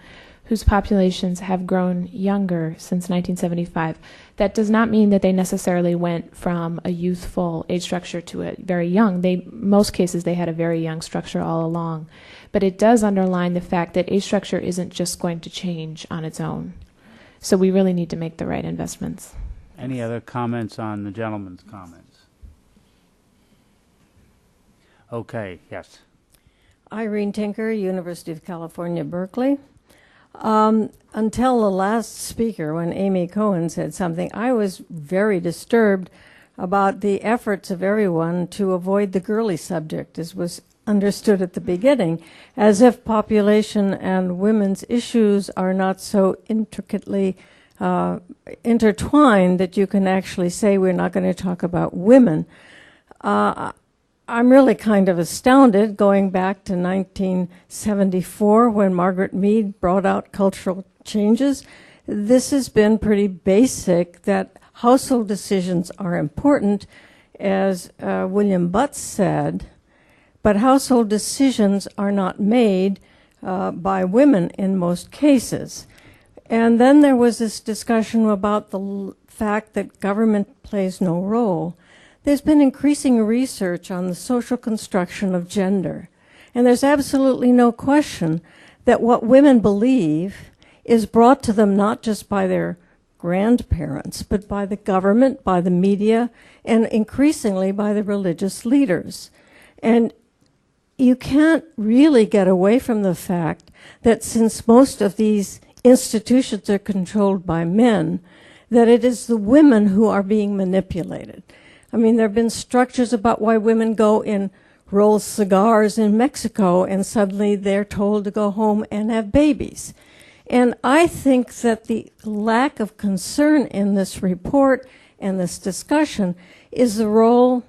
whose populations have grown younger since 1975. That does not mean that they necessarily went from a youthful age structure to a very young. Most cases, they had a very young structure all along. But it does underline the fact that age structure isn't just going to change on its own. So we really need to make the right investments. Any other comments on the gentleman's comments? Okay, yes. Irene Tinker, University of California, Berkeley. Until the last speaker, when Amy Coen said something, I was very disturbed about the efforts of everyone to avoid the girly subject, as was understood at the beginning, as if population and women's issues are not so intricately intertwined that you can actually say we're not going to talk about women. I'm really kind of astounded going back to 1974 when Margaret Mead brought out cultural changes. This has been pretty basic, that household decisions are important, as William Butz said, but household decisions are not made by women in most cases. And then there was this discussion about the fact that government plays no role, there's been increasing research on the social construction of gender. And there's absolutely no question that what women believe is brought to them not just by their grandparents, but by the government, by the media, and increasingly by the religious leaders. And you can't really get away from the fact that since most of these institutions are controlled by men, that it is the women who are being manipulated. I mean, there have been structures about why women go and roll cigars in Mexico and suddenly they're told to go home and have babies. And I think that the lack of concern in this report and this discussion is the role,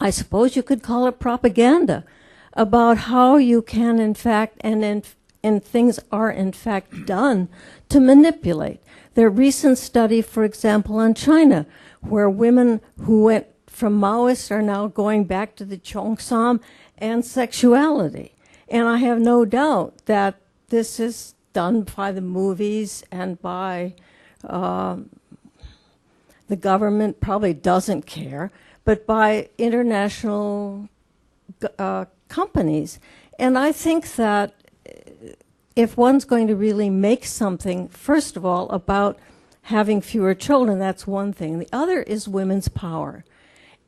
I suppose you could call it propaganda, about how you can in fact, and things are in fact done to manipulate. There are recent study, for example, on China, where women who went from Maoist are now going back to the Cheongsam and sexuality. And I have no doubt that this is done by the movies and by the government, probably doesn't care, but by international companies. And I think that if one's going to really make something, first of all, about having fewer children, that's one thing. The other is women's power.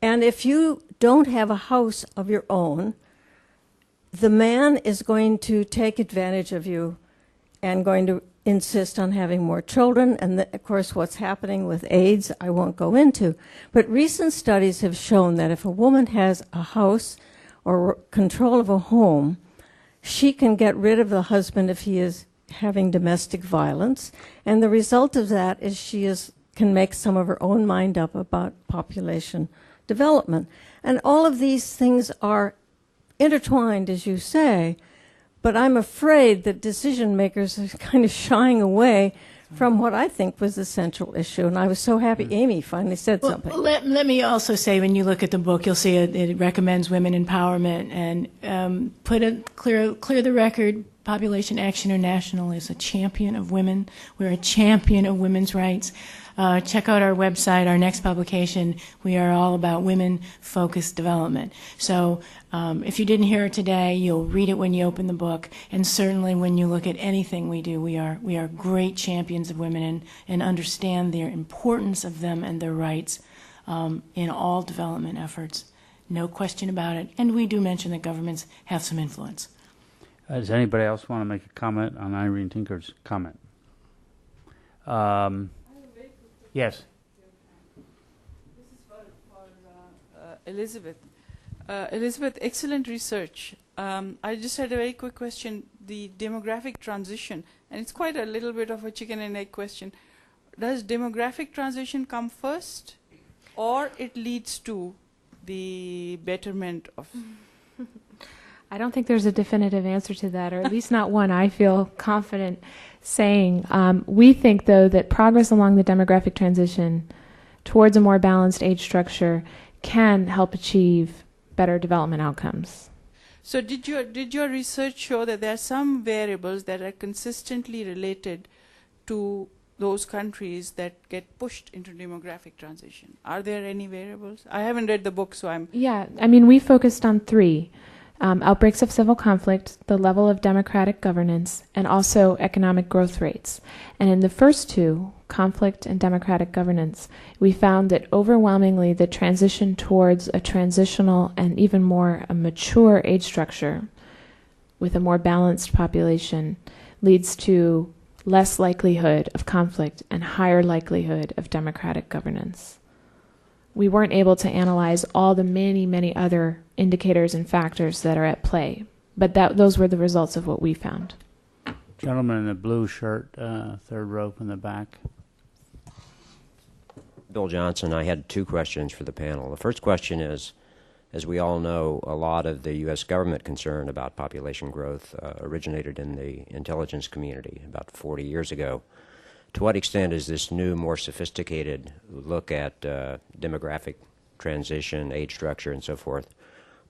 And if you don't have a house of your own, the man is going to take advantage of you and going to insist on having more children. And of course, what's happening with AIDS, I won't go into. But recent studies have shown that if a woman has a house or control of a home, she can get rid of the husband if he is having domestic violence. And the result of that is she can make some of her own mind up about population development. And all of these things are intertwined, as you say, but I'm afraid that decision makers are kind of shying away from what I think was the central issue. And I was so happy Amy finally said something. Let me also say, when you look at the book, you'll see it recommends women empowerment and clear the record. Population Action International is a champion of women. We're a champion of women's rights. Check out our website, our next publication. We are all about women-focused development. So if you didn't hear it today, you'll read it when you open the book. And certainly when you look at anything we do, we are great champions of women and understand the importance of them and their rights in all development efforts. No question about it. And we do mention that governments have some influence. Does anybody else want to make a comment on Irene Tinker's comment? Yes. This is for Elizabeth. Elizabeth, excellent research. I just had a very quick question. The demographic transition, and it's quite a little bit of a chicken and egg question. Does demographic transition come first, or it leads to the betterment of... I don't think there's a definitive answer to that, or at least not one I feel confident saying. We think, though, that progress along the demographic transition towards a more balanced age structure can help achieve better development outcomes. So did your research show that there are some variables that are consistently related to those countries that get pushed into demographic transition? Are there any variables? I haven't read the book, so I'm... Yeah, I mean, we focused on three. Outbreaks of civil conflict, the level of democratic governance, and also economic growth rates. And in the first two, conflict and democratic governance, we found that overwhelmingly the transition towards a transitional and even more a mature age structure with a more balanced population leads to less likelihood of conflict and higher likelihood of democratic governance. We weren't able to analyze all the many, many other indicators and factors that are at play, but those were the results of what we found. Gentleman in the blue shirt, third row from the back. Bill Johnson, I had two questions for the panel. The first question is, as we all know, a lot of the U.S. government concern about population growth originated in the intelligence community about 40 years ago. To what extent is this new, more sophisticated look at demographic transition, age structure, and so forth,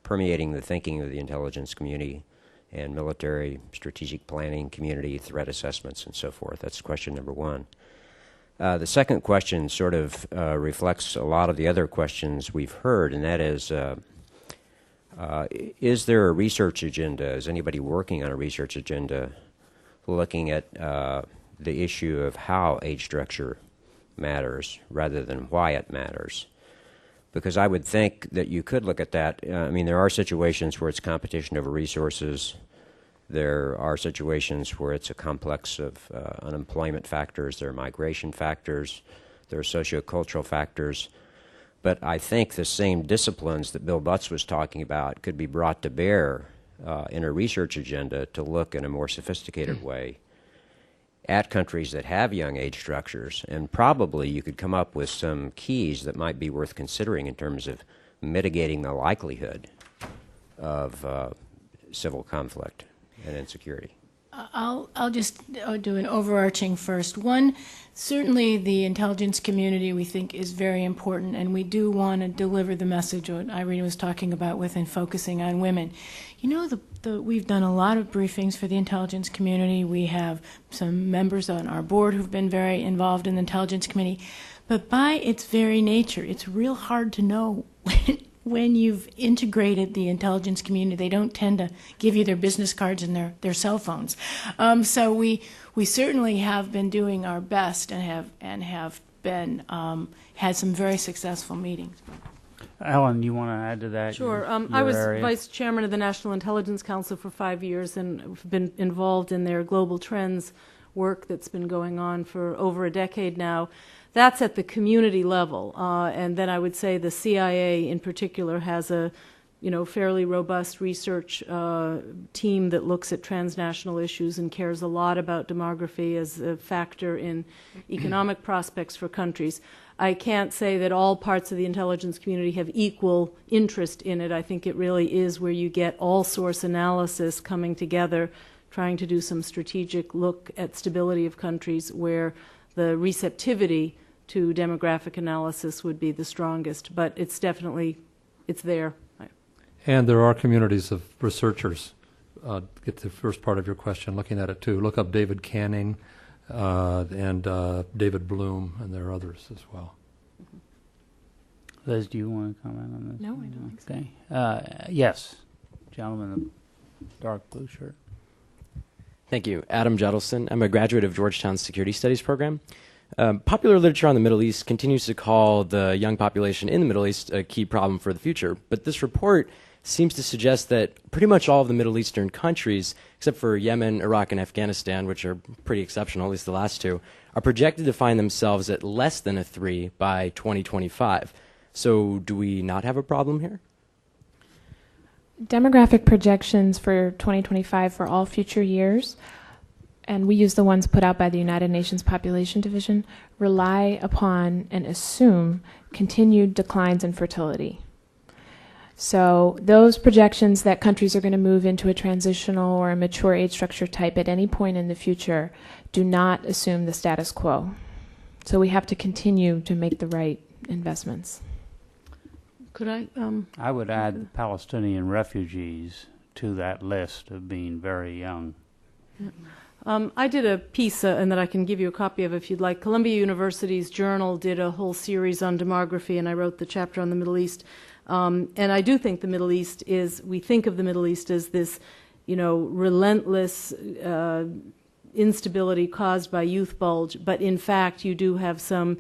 permeating the thinking of the intelligence community and military strategic planning community, threat assessments, and so forth? That's question number one. The second question sort of reflects a lot of the other questions we've heard, and that is there a research agenda? Is anybody working on a research agenda looking at the issue of how age structure matters rather than why it matters? Because I would think that you could look at that. I mean, there are situations where it's competition over resources. There are situations where it's a complex of unemployment factors. There are migration factors. There are sociocultural factors. But I think the same disciplines that Bill Butz was talking about could be brought to bear in a research agenda to look in a more sophisticated way at countries that have young age structures, and probably you could come up with some keys that might be worth considering in terms of mitigating the likelihood of civil conflict and insecurity. I'll just do an overarching first. One, certainly the intelligence community we think is very important, and we do want to deliver the message what Irene was talking about with and focusing on women. You know, we've done a lot of briefings for the intelligence community. We have some members on our board who've been very involved in the intelligence committee. But by its very nature, it's real hard to know when you've integrated the intelligence community. They don't tend to give you their business cards and their cell phones. So we certainly have been doing our best and have been had some very successful meetings. Ellen, you want to add to that? Sure. Your I was area? vice chairman of the National Intelligence Council for 5 years and have been involved in their global trends work that's been going on for over a decade now. That's at the community level, and then I would say the CIA in particular has a, fairly robust research team that looks at transnational issues and cares a lot about demography as a factor in economic prospects for countries. I can't say that all parts of the intelligence community have equal interest in it. I think it really is where you get all source analysis coming together, trying to do some strategic look at stability of countries where the receptivity to demographic analysis would be the strongest, but it's definitely, it's there. And there are communities of researchers. Get the first part of your question, looking at it too. Look up David Canning and David Bloom, and there are others as well. Liz, do you want to comment on this? No, I don't think so. Yes, gentleman in the dark blue shirt. Thank you. Adam Judelson. I'm a graduate of Georgetown's Security Studies program. Popular literature on the Middle East continues to call the young population in the Middle East a key problem for the future, but this report seems to suggest that pretty much all of the Middle Eastern countries, except for Yemen, Iraq, and Afghanistan, which are pretty exceptional, at least the last two, are projected to find themselves at less than a 3 by 2025. So do we not have a problem here? Demographic projections for 2025 for all future years, and we use the ones put out by the United Nations Population Division, rely upon and assume continued declines in fertility. So those projections that countries are going to move into a transitional or a mature age structure type at any point in the future do not assume the status quo. So we have to continue to make the right investments. Could I would add Palestinian refugees to that list of being very young. Yeah. I did a piece, and that I can give you a copy of if you'd like. Columbia University's Journal did a whole series on demography, and I wrote the chapter on the Middle East. And I do think the Middle East is, we think of the Middle East as this, relentless instability caused by youth bulge, but in fact you do have some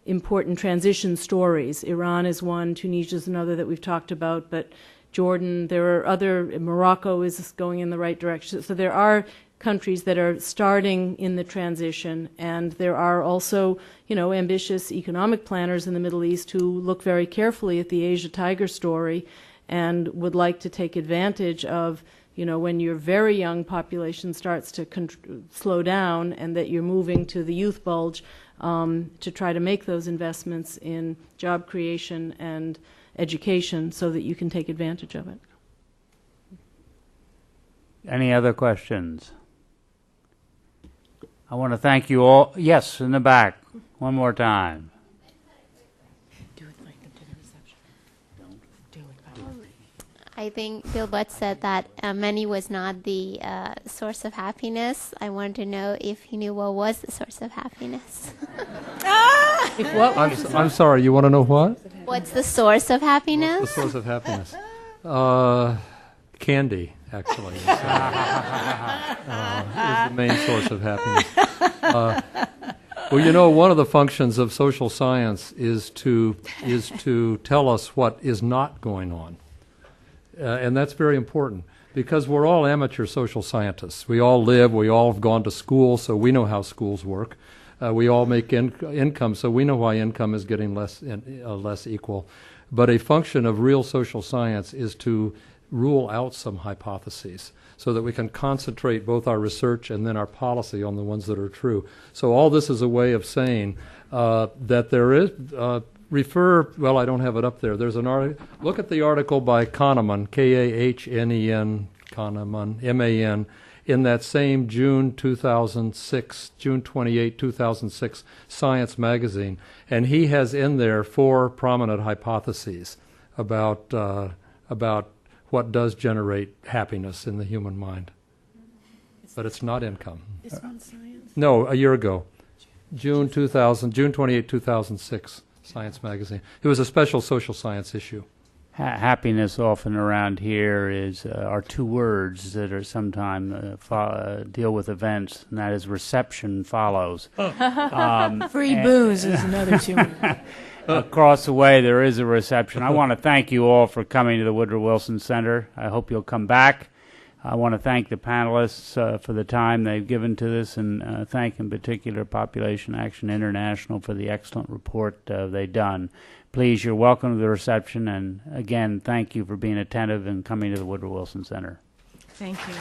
important transition stories. Iran is one, Tunisia is another that we've talked about, but Jordan, there are other, Morocco is going in the right direction. So there are countries that are starting in the transition, and there are also, ambitious economic planners in the Middle East who look very carefully at the Asia Tiger story and would like to take advantage of, when your very young population starts to slow down and that you're moving to the youth bulge, to try to make those investments in job creation and education so that you can take advantage of it. Any other questions? I want to thank you all. Yes, in the back. One more time. Do it like the dinner reception. I I think Bill Butz said that money was not the source of happiness. I wanted to know if he knew what was the source of happiness. I'm sorry, you want to know what? What's the source of happiness? What's the source of happiness? Candy, actually, is the main source of happiness. Well, you know, one of the functions of social science is to tell us what is not going on. And that's very important because we're all amateur social scientists. We all have gone to school, so we know how schools work. We all make income, so we know why income is getting less equal. But a function of real social science is to rule out some hypotheses so that we can concentrate both our research and then our policy on the ones that are true. So all this is a way of saying that there is, well, I don't have it up there. There's an article, look at the article by Kahneman, Kahnen, Kahneman, M-A-N, in that same June 28, 2006 Science magazine. And he has in there 4 prominent hypotheses about what does generate happiness in the human mind. But it's not income. This one's science? No, a year ago. June 28, 2006, Science magazine. It was a special social science issue. Happiness often around here are 2 words that are sometimes deal with events, and that is reception follows. Free booze is another 2 words. Across the way, there is a reception. I want to thank you all for coming to the Woodrow Wilson Center. I hope you'll come back. I want to thank the panelists for the time they've given to this, and thank in particular Population Action International for the excellent report they've done. Please, you're welcome to the reception, and again, thank you for being attentive and coming to the Woodrow Wilson Center. Thank you.